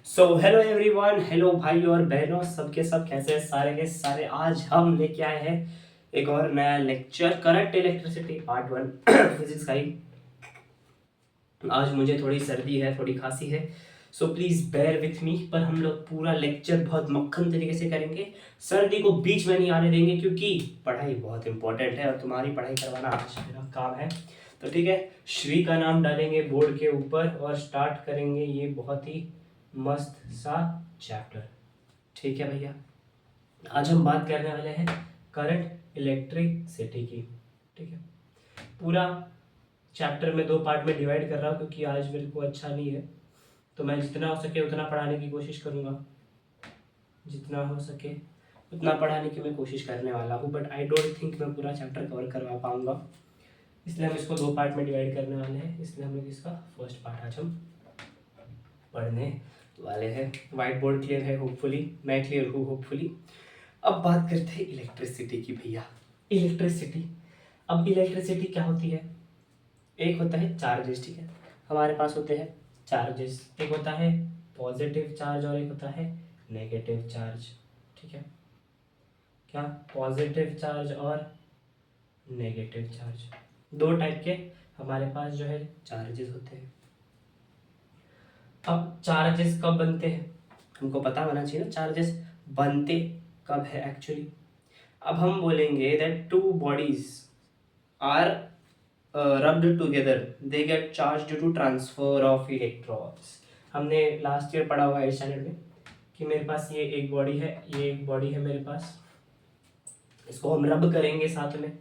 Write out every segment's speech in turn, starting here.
So hello everyone, hello भाई और बहनों, सबके सब कैसे हैं? सारे के सारे आज हम लेके आए हैं एक और नया lecture, current electricity part 1 physics का ही। आज मुझे थोड़ी सर्दी है, थोड़ी खांसी है, so please bear with me. पर हम लोग पूरा लेक्चर बहुत मक्खन तरीके से करेंगे, सर्दी को बीच में नहीं आने देंगे, क्योंकि पढ़ाई बहुत इंपॉर्टेंट है और तुम्हारी पढ़ाई करवाना आज मेरा काम है। तो ठीक है, श्री का नाम डालेंगे बोर्ड के ऊपर और स्टार्ट करेंगे ये बहुत ही मस्त सा चैप्टर। ठीक है भैया, आज हम बात करने वाले हैं करंट इलेक्ट्रिसिटी की। ठीक है, पूरा चैप्टर में दो पार्ट में डिवाइड कर रहा हूँ, क्योंकि आज मेरे को अच्छा नहीं है, तो मैं जितना हो सके उतना पढ़ाने की कोशिश करूँगा। जितना हो सके उतना पढ़ाने की मैं कोशिश करने वाला हूँ, बट आई डोंट थिंक मैं पूरा चैप्टर कवर करवा पाऊँगा, इसलिए हम इसको दो पार्ट में डिवाइड करने वाले हैं। इसलिए हम लोग इसका फर्स्ट पार्ट आज हम पढ़ने वाले हैं। वाइट बोर्ड क्लियर है होपफुली, मैं क्लियर हूँ होपफुली। अब बात करते हैं इलेक्ट्रिसिटी की भैया। इलेक्ट्रिसिटी, अब इलेक्ट्रिसिटी क्या होती है? एक होता है चार्जेस, ठीक है, हमारे पास होते हैं चार्जेस। एक होता है पॉजिटिव चार्ज और एक होता है नेगेटिव चार्ज। ठीक है, क्या पॉजिटिव चार्ज और नेगेटिव चार्ज, दो टाइप के हमारे पास जो है चार्जेस होते हैं। अब चार्जेस कब बनते हैं हमको पता होना चाहिए ना, चार्जेस बनते कब है एक्चुअली। अब हम बोलेंगे that two bodies are rubbed together, they get charged due to transfer of electrons। हमने लास्ट ईयर पढ़ा हुआ है स्टैंडर्ड में कि मेरे पास ये एक बॉडी है, ये एक बॉडी है मेरे पास, इसको हम रब करेंगे साथ में।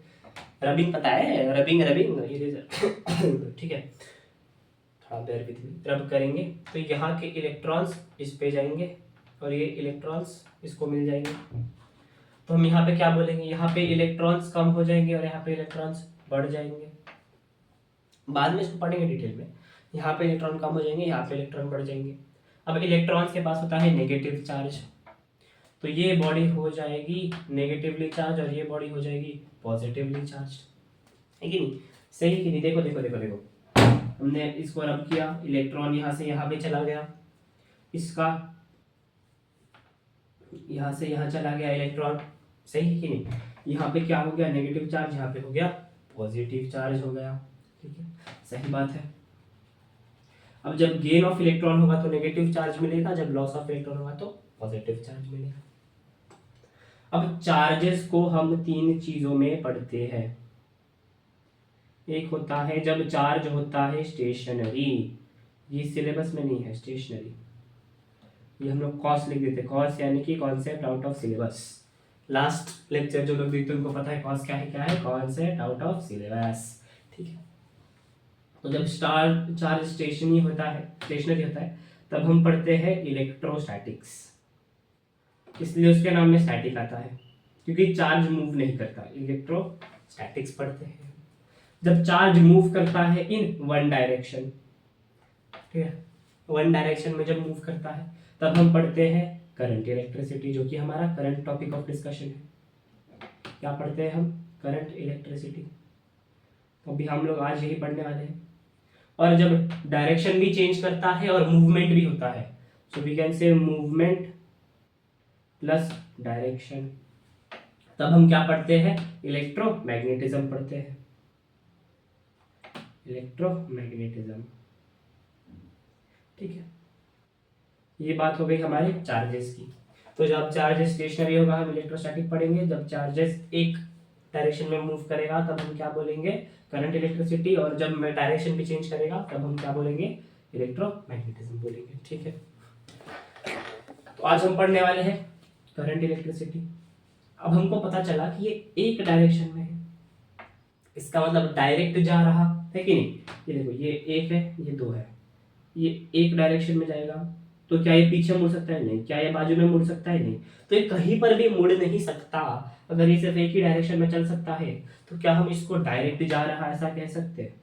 रबिंग पता है, रबिंग रबिंग इरेजर ठीक है, थोड़ा बेयर विथ मी। रब करेंगे तो यहाँ के इलेक्ट्रॉन्स इस पे जाएंगे और ये इलेक्ट्रॉन्स इसको मिल जाएंगे। तो हम यहाँ पे क्या बोलेंगे, यहाँ पे इलेक्ट्रॉन्स कम हो जाएंगे और यहाँ पे इलेक्ट्रॉन्स बढ़ जाएंगे। बाद में इसको पढ़ेंगे डिटेल में। यहाँ पे इलेक्ट्रॉन कम हो जाएंगे, यहाँ पे इलेक्ट्रॉन बढ़ जाएंगे। अब इलेक्ट्रॉन्स के पास होता है नेगेटिव चार्ज, तो ये बॉडी हो जाएगी नेगेटिवली चार्ज और ये बॉडी हो जाएगी पॉजिटिवली चार्ज, है कि नहीं? सही कि नहीं? देखो देखो देखो देखो, हमने इसको रब किया, इलेक्ट्रॉन यहाँ से यहाँ पे चला गया, इसका यहाँ से यहाँ चला गया इलेक्ट्रॉन, सही है कि नहीं? यहाँ पे क्या हो गया, नेगेटिव चार्ज, यहाँ पे हो गया पॉजिटिव चार्ज हो गया। ठीक है, सही बात है। अब जब गेन ऑफ इलेक्ट्रॉन होगा तो नेगेटिव चार्ज मिलेगा, जब लॉस ऑफ इलेक्ट्रॉन होगा तो पॉजिटिव चार्ज मिलेगा। अब चार्जेस को हम तीन चीजों में पढ़ते हैं। एक होता है जब चार्ज होता है स्टेशनरी, ये सिलेबस में नहीं है स्टेशनरी, ये हम लोग कॉस लिख देते हैं, कॉस यानी कि concept out of syllabus. Last lecture जो लोग देखते हैं उनको पता है कॉस क्या है, क्या है कॉन्सेप्ट आउट ऑफ सिलेबस। ठीक है, तो जब स्टार चार्ज स्टेशनरी होता है, स्टेशनरी होता है, तब हम पढ़ते हैं इलेक्ट्रोस्टैटिक्स, इसलिए उसके नाम में स्टैटिक आता है, क्योंकि चार्ज मूव नहीं करता। इलेक्ट्रोस्टैटिक्स पढ़ते हैं जब चार्ज मूव करता है इन वन डायरेक्शन। ठीक है, वन डायरेक्शन में जब मूव करता है तब हम पढ़ते हैं करंट इलेक्ट्रिसिटी, जो कि हमारा करंट टॉपिक ऑफ डिस्कशन है। क्या पढ़ते हैं हम? Current electricity. तो अभी हम लोग आज यही पढ़ने वाले हैं। और जब डायरेक्शन भी चेंज करता है और मूवमेंट भी होता है, so we can say movement plus direction, तब हम क्या पढ़ते हैं? इलेक्ट्रोमैग्नेटिज्म पढ़ते हैं, इलेक्ट्रोमैग्नेटिज्म। ठीक है, ये बात हो गई हमारे चार्जेस की। तो जब चार्जेस स्टेशनरी होगा हम इलेक्ट्रोस्टैटिक पढ़ेंगे, जब चार्जेस एक डायरेक्शन में मूव करेगा तब हम क्या बोलेंगे? करंट इलेक्ट्रिसिटी, और जब डायरेक्शन भी चेंज करेगा तब हम क्या बोलेंगे? इलेक्ट्रोमैग्नेटिज्म बोलेंगे। ठीक है, तो आज हम पढ़ने वाले हैं करंट इलेक्ट्रिसिटी। अब हमको पता चला कि ये एक डायरेक्शन में है, इसका मतलब डायरेक्ट जा रहा है कि नहीं? ये देखो, ये एक है, ये दो है, ये एक डायरेक्शन में जाएगा, तो क्या ये पीछे मुड़ सकता है? नहीं। क्या ये बाजू में मुड़ सकता है? नहीं। तो ये कहीं पर भी मुड़ नहीं सकता। अगर ये सिर्फ एक ही डायरेक्शन में चल सकता है, तो क्या हम इसको डायरेक्ट जा रहा है ऐसा कह सकते हैं?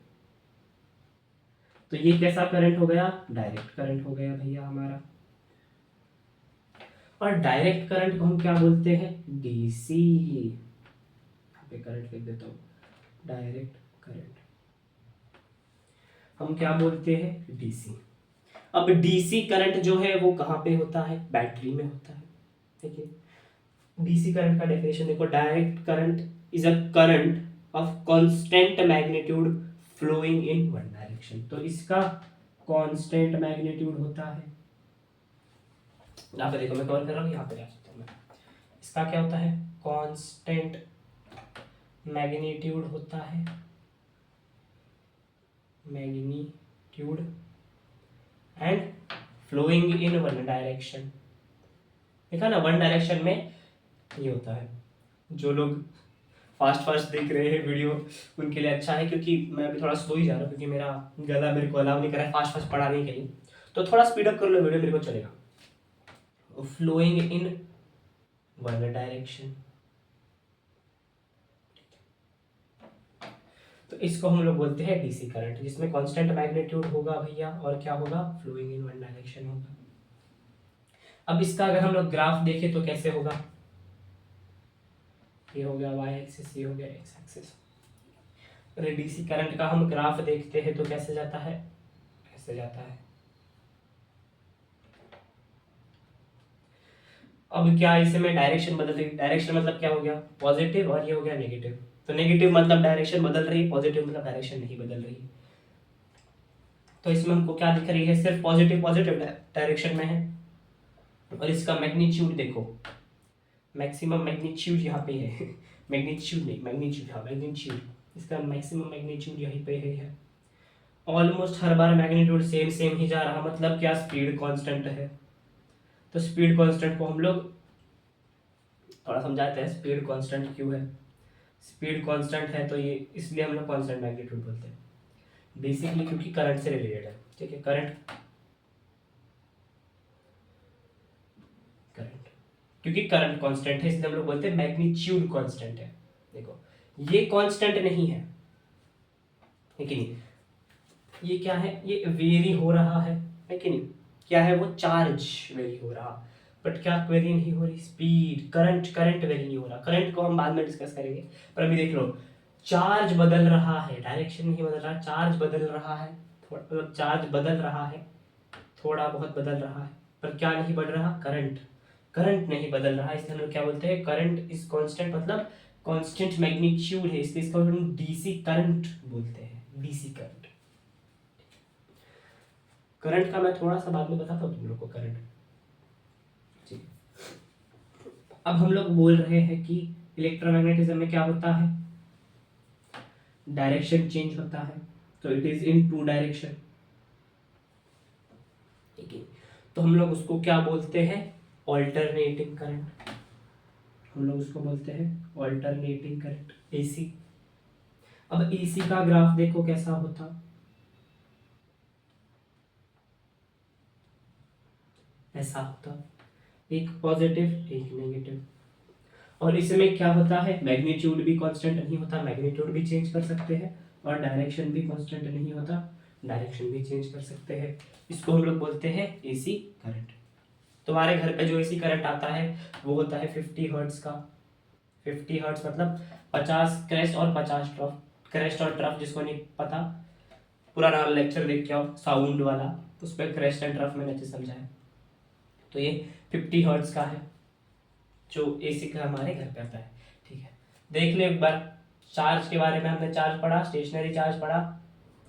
तो ये कैसा करंट हो गया? डायरेक्ट करंट हो गया भैया हमारा। और डायरेक्ट करंट को हम क्या बोलते हैं? डीसी। यहाँ पे करंट लिख देता हूँ, डायरेक्ट करंट हम क्या बोलते हैं? डीसी। अब डीसी करंट जो है वो कहाँ पे होता है, बैटरी में होता है। ठीक है, डीसी करंट का डेफिनेशन देखो, direct current is a current of constant magnitude flowing in one direction. तो इसका कांस्टेंट मैग्नीट्यूड होता है, यहाँ पे देखो मैं कवर कर रहा हूँ, यहाँ पे आ सकता हूँ मैं। इसका क्या होता है, कांस्टेंट मैग्नीट्यूड होता है, magnitude and flowing in one direction. देखा ना, वन डायरेक्शन में ये होता है। जो लोग फास्ट फास्ट देख रहे हैं वीडियो उनके लिए अच्छा है, क्योंकि मैं अभी थोड़ा स्लो ही जा रहा हूँ, क्योंकि मेरा गला मेरे को अलाउ नहीं कर रहा है फास्ट फास्ट पढ़ाने के लिए। तो थोड़ा स्पीड अप कर लो वीडियो, मेरे को चलेगा। फ्लोइंग इन वन डायरेक्शन, तो इसको हम लोग बोलते हैं डीसी करंट, जिसमें कांस्टेंट मैग्नीट्यूड होगा भैया, और क्या होगा, फ्लोइंग इन वन डायरेक्शन होगा। अब इसका अगर हम लोग ग्राफ देखें तो कैसे होगा, ये हो गया वाई एक्सिस, ये हो गया एक्स एक्सिस। अरे डीसी करंट का हम ग्राफ देखते हैं तो कैसे जाता है, ऐसे जाता है। अब क्या इसमें डायरेक्शन बदल रही है, डायरेक्शन मतलब क्या हो गया, पॉजिटिव, और ये हो गया नेगेटिव। तो नेगेटिव मतलब डायरेक्शन बदल रही है, पॉजिटिव मतलब डायरेक्शन नहीं बदल रही है। तो इसमें हमको क्या दिख रही है, सिर्फ पॉजिटिव पॉजिटिव डायरेक्शन में है। और इसका मैग्नीट्यूड देखो, मैक्सिमम मैग्नीट्यूड यहाँ पे है मैग्नीट्यूड नहीं, मैग्नीट्यूड, हाँ मैग्नीट्यूड, इसका मैक्सिमम मैग्नीट्यूड यहीं पे है। ऑलमोस्ट हर बार मैग्नीट्यूड सेम सेम ही जा रहा, मतलब क्या, स्पीड कांस्टेंट है। तो स्पीड कांस्टेंट को हम लोग थोड़ा समझाते हैं, स्पीड कांस्टेंट क्यों है। स्पीड कांस्टेंट है तो ये इसलिए हम लोग कांस्टेंट मैग्नीट्यूड बोलते हैं, बेसिकली क्योंकि करंट से रिलेटेड है। ठीक है, करंट क्योंकि करंट कांस्टेंट है इसलिए हम लोग बोलते हैं मैग्नीट्यूड कांस्टेंट है। देखो ये कांस्टेंट नहीं है, लेकिन ये क्या है, ये वेरी हो रहा है कि नहीं, क्या है वो, चार्ज वेरी हो रहा, बट क्या वेरी नहीं हो रही, स्पीड, करंट वेरी नहीं हो रहा। करंट को हम बाद में डिस्कस करेंगे, पर अभी देख लो, चार्ज बदल रहा है, डायरेक्शन नहीं बदल रहा, चार्ज बदल रहा है, मतलब चार्ज बदल रहा है, थोड़ा बहुत बदल रहा है, पर क्या नहीं बढ़ रहा, करंट नहीं बदल रहा है। इसलिए हम लोग क्या बोलते हैं, करंट इज कांस्टेंट, मतलब कांस्टेंट मैग्नीट्यूड है, इसलिए इसको हम डीसी करंट बोलते हैं, डीसी करंट। करंट का मैं थोड़ा सा बाद में बताता हूँ तुम लोग को, करंट। ठीक, अब हम लोग बोल रहे हैं कि इलेक्ट्रोमैग्नेटिज्म में क्या होता है, डायरेक्शन चेंज होता है, तो it is in two direction. ठीक है, तो हम लोग उसको क्या बोलते हैं, ऑल्टरनेटिंग करंट। हम लोग उसको बोलते हैं ऑल्टरनेटिंग करंट, एसी। अब एसी का ग्राफ देखो कैसा होता, ऐसा होता, एक पॉजिटिव एक नेगेटिव। और इसमें क्या होता है, मैग्नीट्यूड भी कांस्टेंट नहीं होता, मैग्नीट्यूड भी चेंज कर सकते हैं, और डायरेक्शन भी कांस्टेंट नहीं होता, डायरेक्शन भी चेंज कर सकते हैं। इसको हम लोग बोलते हैं एसी करंट। तुम्हारे घर पे जो एसी करंट आता है वो होता है 50 हर्ट्ज का। 50 हर्ट्ज मतलब 50 क्रेस्ट और 50 ट्रफ। क्रेस्ट और ट्रफ जिसको नहीं पता, पुराना लेक्चर देख के आओ, साउंड वाला, उस पर क्रेस्ट एंड ट्रफ मैंने अच्छे समझाया। तो ये 50 हर्ट्ज का है जो एसी का हमारे घर पे आता है। ठीक है, देख ले एक बार, चार्ज के बारे में हमने चार्ज पढ़ा, स्टेशनरी चार्ज पढ़ा,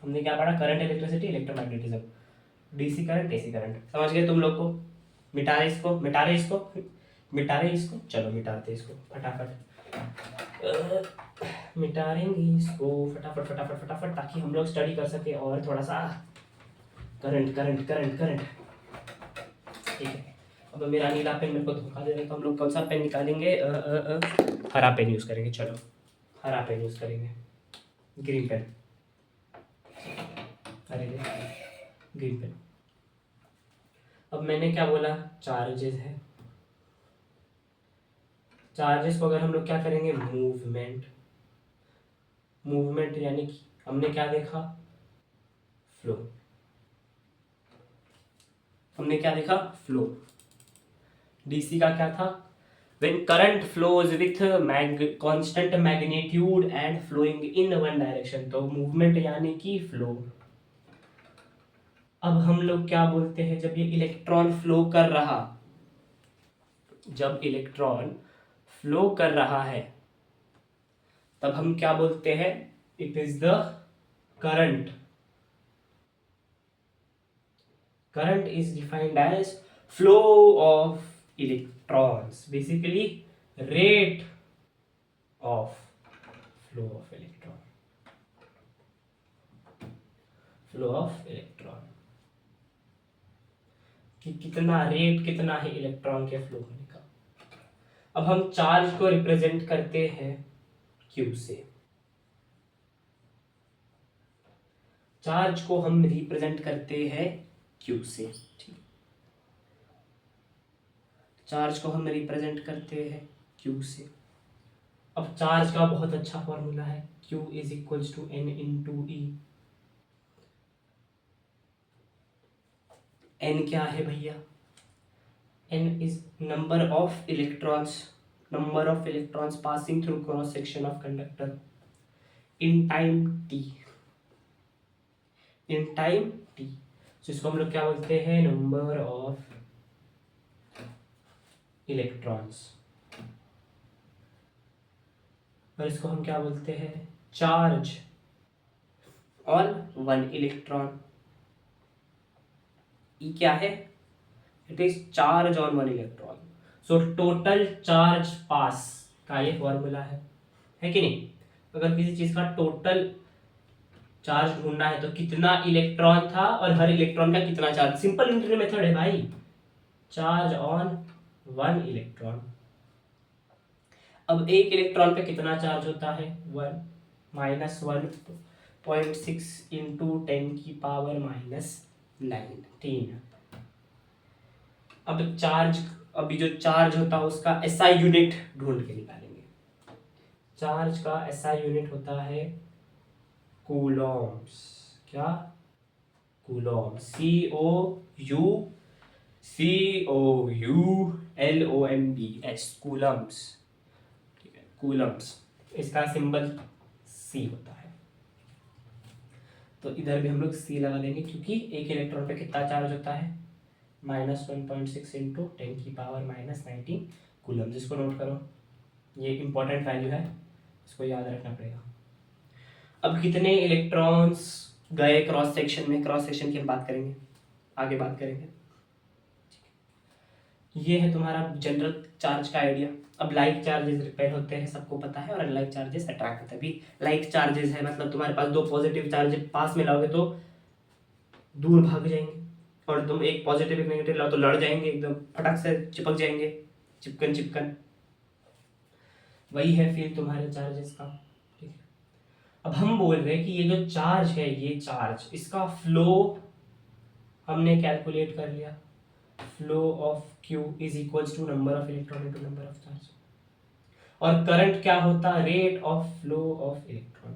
हमने क्या पढ़ा, current, electricity, electromagnetism, DC current, AC current. समझ गए तुम लोग को, मिटा रहे इसको, चलो मिटाते इसको फटाफट, मिटाएंगे इसको फटाफट फटाफट फटाफट, ताकि हम लोग स्टडी कर सके और थोड़ा सा करंट करंट करंट करंट। ठीक है, अब मेरा नीला पेन मेरे को धोखा दे रहा है, तो हम लोग कौन सा पेन निकालेंगे, हरा पेन यूज़ करेंगे। चलो हरा पेन यूज़ करेंगे, ग्रीन पेन, अरे ग्रीन पेन। अब मैंने क्या बोला, चार्जेस है, चार्जेस को अगर हम लोग क्या करेंगे, मूवमेंट, मूवमेंट यानी कि हमने क्या देखा, फ्लो, हमने क्या देखा, फ्लो। डीसी का क्या था, when current flows with constant magnitude and flowing in one direction, तो मूवमेंट यानी कि फ्लो। अब हम लोग क्या बोलते हैं, जब ये इलेक्ट्रॉन फ्लो कर रहा, जब इलेक्ट्रॉन फ्लो कर रहा है तब हम क्या बोलते हैं, it is the current. Current is defined as flow of electrons, basically rate of flow of electron, flow of electron, कि कितना रेट कितना है इलेक्ट्रॉन के फ्लो होने का. अब हम चार्ज को रिप्रेजेंट करते हैं Q से. चार्ज को हम रिप्रेजेंट करते हैं Q से. ठीक, चार्ज को हम रिप्रेजेंट करते हैं Q से. अब चार्ज का बहुत अच्छा फॉर्मूला है, Q is equals to N into e. N क्या है भैया, N is number of electrons, number of electrons passing through cross section of conductor in time t, in time t. जिसको हम लोग क्या बोलते हैं, नंबर ऑफ इलेक्ट्रॉन्स, और इसको हम क्या बोलते हैं, charge on one electron. E क्या है, it is charge on one electron. So total charge पास का ये फॉर्मूला है कि नहीं. अगर किसी चीज का टोटल चार्ज ढूंढना है तो कितना इलेक्ट्रॉन था और हर इलेक्ट्रॉन का कितना चार्ज, सिंपल इंटीग्रल मेथड है भाई. Charge on one electron. अब एक इलेक्ट्रॉन पे कितना चार्ज होता है, 1 माइनस 1.6 इंटू 10⁻⁻⁹. अब चार्ज, अभी जो चार्ज होता है उसका एसआई यूनिट ढूंढ के निकालेंगे. चार्ज का एसआई यूनिट होता है कूलॉम्स. क्या, कूलॉम, COULOMBS, कूलम्स. ठीक है, कूलम्स. इसका सिंबल C होता है. तो इधर भी हम लोग C लगा देंगे क्योंकि एक इलेक्ट्रॉन पे कितना चार्ज होता है, -1.6 इंटू 10⁻⁻⁹ कूलम. जिसको नोट करो, ये इंपॉर्टेंट वैल्यू है, इसको याद रखना पड़ेगा. अब कितने इलेक्ट्रॉन्स गए क्रॉस सेक्शन में, क्रॉस सेक्शन की हम बात करेंगे, आगे बात करेंगे. ये है तुम्हारा जनरल चार्ज का आइडिया. अब लाइक चार्जेस रिपेल होते हैं, सबको पता है, और अनलाइक चार्जेस अट्रैक्ट होते हैं. अभी लाइक चार्जेस है मतलब तुम्हारे पास दो पॉजिटिव चार्ज पास में लाओगे तो दूर भाग जाएंगे, और तुम एक पॉजिटिव एक नेगेटिव लाओ तो लड़ जाएंगे, एकदम फटक से चिपक जाएंगे, चिपकन चिपकन. वही है फील तुम्हारे चार्जेस का. ठीक है, अब हम बोल रहे हैं कि ये जो चार्ज है, ये चार्ज, इसका फ्लो हमने कैलकुलेट कर लिया. Flow of Q is equals to number of electron into number of charge. और करंट क्या होता है, rate of flow of electron.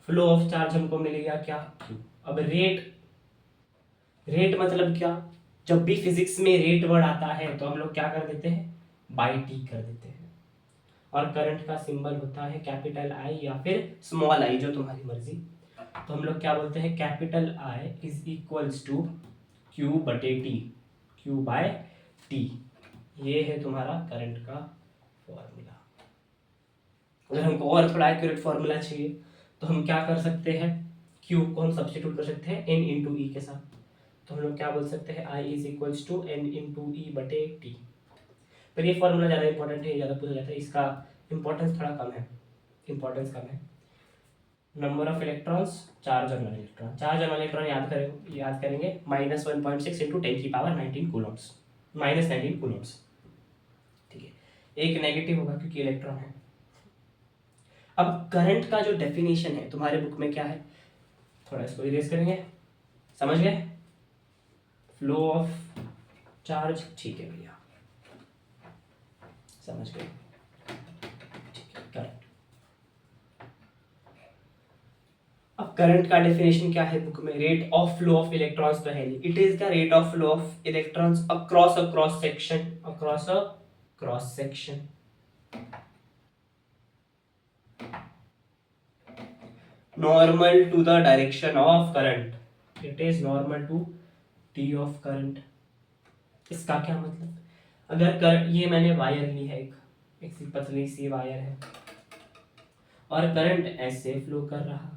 Flow of charge हमको मिलेगा क्या, Q. अब रेट, रेट मतलब क्या, जब भी फिजिक्स में रेट वर्ड आता है तो हम लोग क्या कर देते हैं, बाई टी कर देते हैं. और करंट का सिंबल होता है कैपिटल आई या फिर स्मॉल आई, जो तुम्हारी मर्जी. तो हम लोग क्या बोलते हैं, capital I is equals to Q बटे टी, Q बाय टी. ये है तुम्हारा करंट का फॉर्मूला. अगर हमको और थोड़ा एक्यूरेट फॉर्मूला चाहिए तो हम क्या कर सकते हैं, Q को हम सब्स्टिट्यूट कर सकते हैं N इंटू ई के साथ. तो हम लोग क्या बोल सकते हैं, I is equals to N into E बटे टी. पर ये फॉर्मूला ज़्यादा इंपॉर्टेंट है, ज़्यादा पूछा जाता है, इसका इंपॉर्टेंस थोड़ा कम है, इंपॉर्टेंस कम है. नंबर ऑफ इलेक्ट्रॉन्स, चार्ज और नॉन इलेक्ट्रॉन. चार्ज और नॉन इलेक्ट्रॉन याद करेंगे -1.6 इंटू 10⁻⁹ कूलम्स, -19 कूलम्स. ठीक है, एक नेगेटिव होगा क्योंकि इलेक्ट्रॉन है. अब करंट का जो डेफिनेशन है तुम्हारे बुक में क्या है, थोड़ा इसको इरेज करेंगे, समझ गए. फ्लो ऑफ चार्ज, ठीक है भैया, समझ गए. ठीक है, करंट. अब करंट का डेफिनेशन क्या है बुक में, rate of flow of electrons तो है नहीं, it is the rate of flow of electrons across a cross section, across a cross section. Normal to the direction of current, it is normal to T of current. इसका क्या मतलब, अगर ये मैंने wire ली है, एक सी पतली सी वायर है और करंट ऐसे फ्लो कर रहा,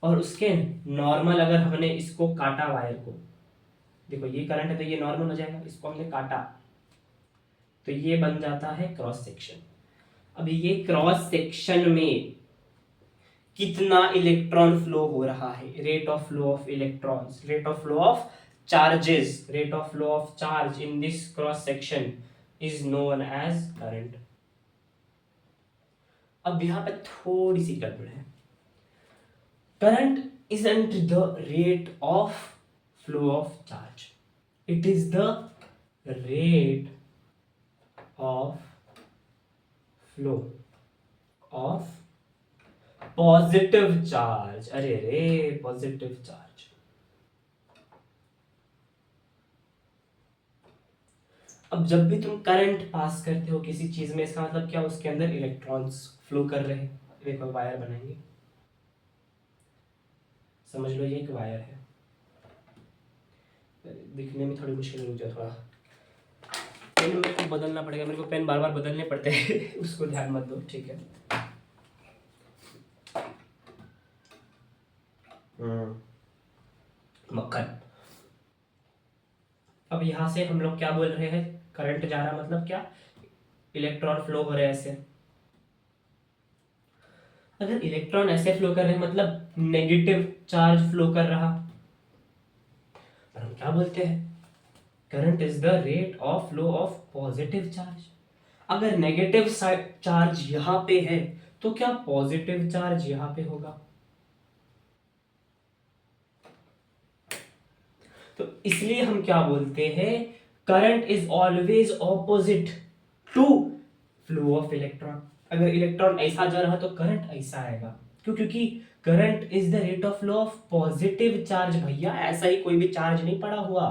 और उसके नॉर्मल अगर हमने इसको काटा वायर को, देखो ये करंट है तो ये नॉर्मल हो जाएगा, इसको हमने काटा तो ये बन जाता है क्रॉस सेक्शन। अब ये क्रॉस सेक्शन में कितना इलेक्ट्रॉन फ्लो हो रहा है, rate of flow of electrons, rate of flow of charges, rate of flow of charge in this cross section is known as current. अब यहां पे थोड़ी सी गड़बड़ है, current isn't the rate of flow of charge, it is the rate of flow of positive charge. अरे रे, positive charge. अब जब भी तुम करंट पास करते हो किसी चीज में, इसका मतलब क्या, उसके अंदर इलेक्ट्रॉन्स फ्लो कर रहे हैं। देखो वायर बनाएंगे, समझ लो ये एक वायर है, दिखने में थोड़ी मुश्किल हो जाए, थोड़ा पेन मेरे को बदलना पड़ेगा, मेरे को पेन बार बार बदलने पड़ते हैं उसको ध्यान मत दो, ठीक है। मक्खन। अब यहां से हम लोग क्या बोल रहे हैं, करंट जा रहा मतलब क्या, इलेक्ट्रॉन फ्लो हो रहे हैं ऐसे। अगर इलेक्ट्रॉन ऐसे फ्लो कर रहे हैं मतलब नेगेटिव चार्ज फ्लो कर रहा, पर हम क्या बोलते हैं, current is the rate of flow of positive charge. अगर नेगेटिव चार्ज यहां पे है तो क्या पॉजिटिव चार्ज यहां पे होगा, तो इसलिए हम क्या बोलते हैं, current is always opposite to flow of electron. अगर इलेक्ट्रॉन ऐसा जा रहा तो करंट ऐसा आएगा, क्यों, क्योंकि current is the rate of flow of positive charge. भैया ऐसा ही कोई भी चार्ज नहीं पड़ा हुआ,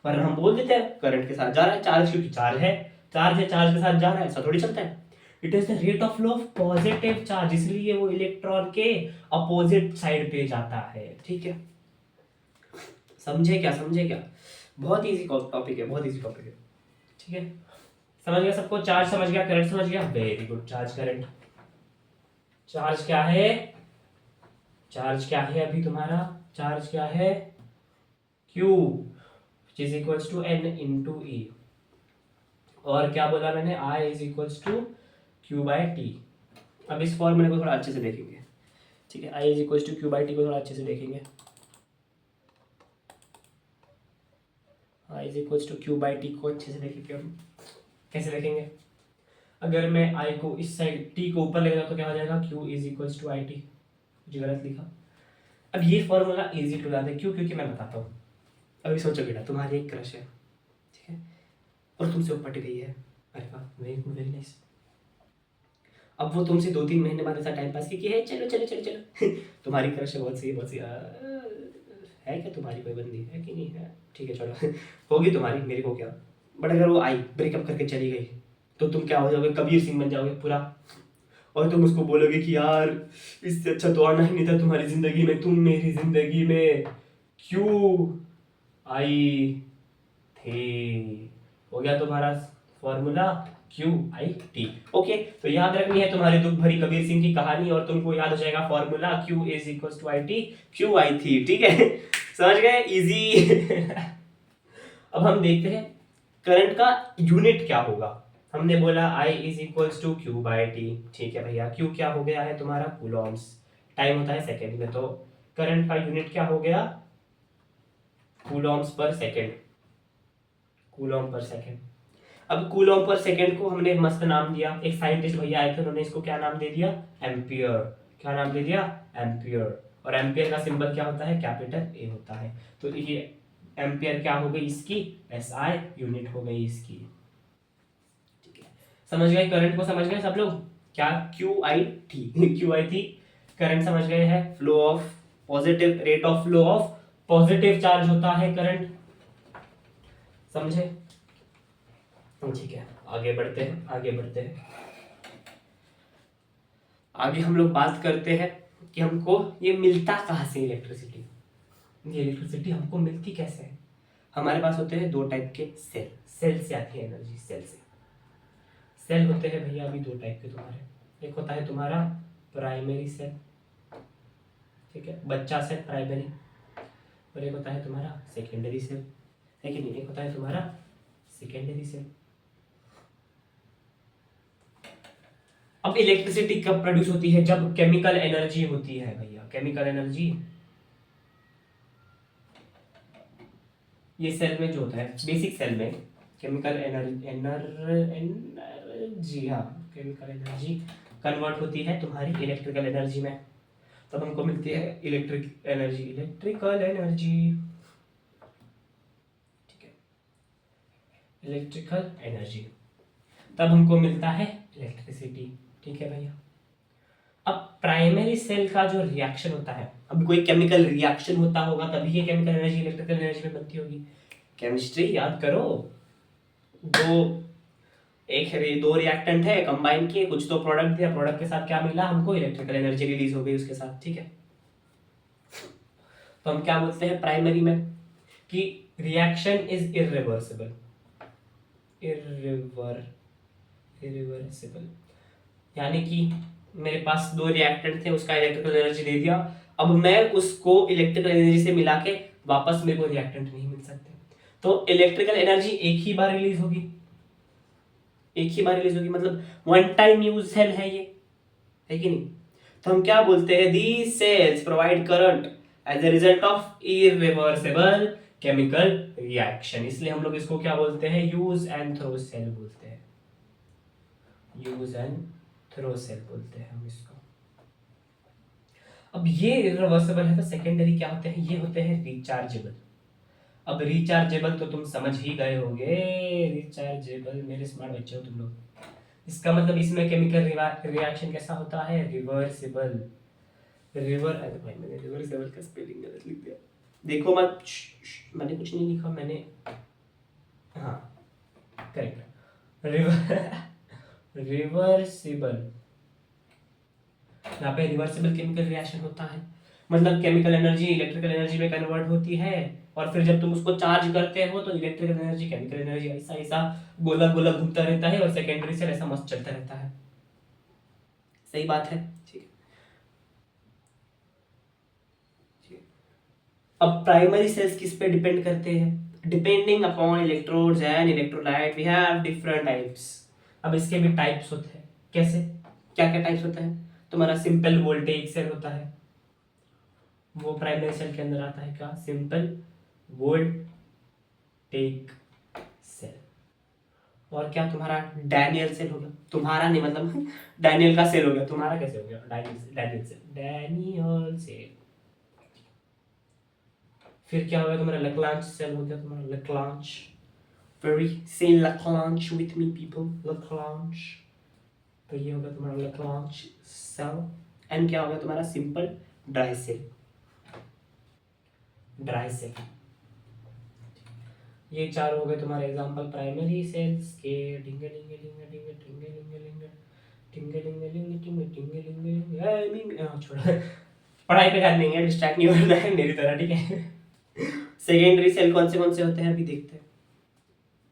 वरना हम बोल देते हैं करंट के साथ जा रहा है चार्ज, क्योंकि चार्ज है, चार्ज के साथ जा रहा है, ऐसा थोड़ी चलता है। It is the rate of flow of positive charge, इसलिए वो इलेक्ट्रॉन के अपोजिट साइड पे जाता है, ठीक है। समझे क्या, समझे क्या, बहुत इजी टॉपिक है, बहुत इजी टॉपिक है, ठीक है। समझ गया सबको, चार्ज समझ गया, करंट समझ गया, very good. Charge current, charge क्या है, चार्ज क्या है अभी तुम्हारा, चार्ज क्या है, Q which is equals to N into E, और क्या बोला मैंने, I is equals to Q by T। अब इस फॉर्मूले को थोड़ा अच्छे से देखेंगे, ठीक है, I is equals to Q by T को थोड़ा अच्छे से देखेंगे। I is equals to Q by T को अच्छे से देखेंगे हम, कैसे देखेंगे, अगर मैं I को इस साइड T को ऊपर लेगा तो क्या हो जाएगा, Q is equals to IT, मुझे गलत लिखा। अब ये फॉर्मूला इजी टू याद है, क्यों, क्योंकि मैं बताता हूँ। अभी सोचो बेटा, तुम्हारी एक क्रश है, ठीक है, और तुमसे वो पट गई है, अरे वाह, वेरी गुड, वेरी नाइस। अब वो तुमसे 2-3 महीने बाद ऐसा टाइम पास की है, चलो चलो चलो चलो तुम्हारी क्रश है, बहुत सही, बहुत सही, है क्या तुम्हारी कोई बंदी है कि नहीं है, ठीक है चलो होगी तुम्हारी, मेरे को क्या। बट अगर वो आई ब्रेकअप करके चली गई तो तुम क्या हो जाओगे, कबीर सिंह बन जाओगे पूरा, और तुम उसको बोलोगे कि यार इससे अच्छा तो आना ही नहीं था तुम्हारी जिंदगी में, तुम मेरी जिंदगी में क्यों आई थी। हो गया तुम्हारा फॉर्मूला QIT, ओके। तो याद रखनी है तुम्हारी दुख भरी कबीर सिंह की कहानी, और तुमको याद हो जाएगा formula Q is equals to IT, QI थी, ठीक है समझ गए, इजी अब हम देखते हैं करंट का यूनिट क्या होगा। हमने बोला I is equals to Q by T, ठीक है भैया, Q क्या हो गया है तुम्हारा, कूलॉम्स, टाइम होता है सेकेंड में, तो करंट का यूनिट क्या हो गया, कूलॉम्स पर सेकेंड, कूलॉम पर सेकेंड। अब कूलॉम पर सेकेंड को हमने मस्त नाम दिया, एक साइंटिस्ट भैया आए थे, उन्होंने इसको क्या नाम दे दिया, एम्पियर। क्या नाम दे दिया, एम्पियर। और एम्पियर का सिंबल क्या होता है, कैपिटल A होता है। तो ये एम्पियर क्या हो गई इसकी, SI यूनिट हो गई इसकी, ठीक है। समझ गए, करंट को समझ गए सब लोग, क्या QIT करंट समझ गए हैं, flow of positive, rate of flow of positive charge होता है करंट, समझे, ठीक है। आगे बढ़ते हैं, आगे बढ़ते हैं, आगे हम लोग बात करते हैं कि हमको ये मिलता कहाँ से इलेक्ट्रिसिटी। ये इलेक्ट्रिसिटी हमको मिलती कैसे है? हमारे पास होते हैं दो टाइप के सेल, सेल से आती है एनर्जी, सेल से। सेल होते हैं भैया अभी दो टाइप के तुम्हारे, एक होता है तुम्हारा प्राइमरी सेल, ठीक है, बच्चा सेल प्राइमरी, और एक होता है तुम्हारा सेकेंडरी सेल, है कि नहीं, एक होता है तुम्हारा सेकेंडरी सेल। अब इलेक्ट्रिसिटी कब प्रोड्यूस होती है? जब केमिकल एनर्जी होती है भैया, केमिकल एनर्जी। ये सेल में जो होता है, बेसिक सेल में केमिकल एनर्जी, हाँ, केमिकल एनर्जी कन्वर्ट होती है तुम्हारी इलेक्ट्रिकल एनर्जी में, तब हमको मिलती है इलेक्ट्रिक एनर्जी, इलेक्ट्रिकल एनर्जी, ठीक है, इलेक्ट्रिकल एनर्जी, तब हमको मिलता है इलेक्ट्रिसिटी, ठीक है भैया। अब प्राइमरी सेल का जो रिएक्शन होता है, अब कोई केमिकल रिएक्शन होता होगा तभी ये केमिकल एनर्जी इलेक्ट्रिकल एनर्जी में बनती होगी। केमिस्ट्री याद करो, दो रिएक्टेंट है, कंबाइन किए, कुछ तो प्रोडक्ट दिया, प्रोडक्ट के साथ क्या मिला हमको, इलेक्ट्रिकल एनर्जी रिलीज हो गई उसके साथ, ठीक है। तो हम क्या बोलते हैं प्राइमरी में कि रिएक्शन इज इरिवर्सिबल, इरिवर्सिबल, यानी कि मेरे पास दो रिएक्टेंट थे, उसका इलेक्ट्रिकल एनर्जी दे दिया, अब मैं उसको इलेक्ट्रिकल एनर्जी से मिला के वापस मेरे को रिएक्टेंट नहीं मिल सकते, तो इलेक्ट्रिकल एनर्जी एक ही बार रिलीज होगी, एक ही बार रिलीज होगी, मतलब वन टाइम यूज सेल है ये, है कि नहीं। तो हम क्या बोलते हैं, these cells provide current as a result of irreversible chemical reaction, इसलिए हम लोग इसको क्या बोलते हैं, यूज एंड थ्रो सेल बोलते हैं, यूज एंड थ्रो सेल बोलते हैं हम इसको। अब ये इरिवर्सिबल है तो सेकेंडरी क्या होते हैं, ये होते हैं रिचार्जेबल। अब रिचार्जेबल तो तुम समझ ही गए होगे, रिचार्जेबल, मेरे स्मार्ट बच्चे हो तुम लोग, इसका मतलब इसमें केमिकल रिएक्शन कैसा होता है, रिवर्सिबल, अरे भाई मैंने रिवर्सिबल का स्पेलिंग गलत लिख दिया, देखो मत, मैंने कुछ नहीं लिखा, मैंने, हाँ करेक्ट, रिवर्सिबल, यहाँ पे रिवर्सिबल केमिकल रिएक्शन होता है, मतलब केमिकल एनर्जी इलेक्ट्रिकल एनर्जी में कन्वर्ट होती है, और फिर जब तुम उसको चार्ज करते हो तो इलेक्ट्रिकल एनर्जी केमिकल एनर्जी ऐसा ऐसा गोला गोला घूमता रहता है, और सेकेंडरी सेल ऐसा मस्त चलता रहता है, सही बात है, ठीक है। अब प्राइमरी सेल्स किस पे डिपेंड करते हैं, depending upon electrodes and electrolyte we have different types. अब इसके भी टाइप्स होते हैं, कैसे, क्या क्या टाइप्स होता है, तुम्हारा सिंपल वोल्टेज सेल होता है, वो प्राइमरी सेल के अंदर आता है, क्या, सिंपल वोल्टेज सेल। और क्या तुम्हारा डैनियल सेल हो गया, तुम्हारा नहीं मतलब डैनियल का सेल हो गया, तुम्हारा कैसे हो गया, डैनियल सेल, डैनियल सेल। फिर क्या हो गया तुम्हारा लैग्रांज सेल हो गया, तुम्हारा लैग्रांज, वेरी से Lagrange with me people, Lagrange, तो ये होगा तुम्हारा लैग्रांज सेल। एंड क्या होगा तुम्हारा simple dry cell, dry cell. ये चार हो गए तुम्हारे एग्जांपल प्राइमरी सेल्स के, डिंगे डिंगे डिंगे डिंगे डिंगे डिंगे डिंगे डिंगे डिंगे डिंगे डिंगे डिंगे डिंगे डिंगे, छोड़ो, पढ़ाई पे ध्यान देंगे, डिस्ट्रैक्ट नहीं होना है मेरी तरह, ठीक है। सेकेंडरी सेल कौन से होते हैं अभी देखते हैं।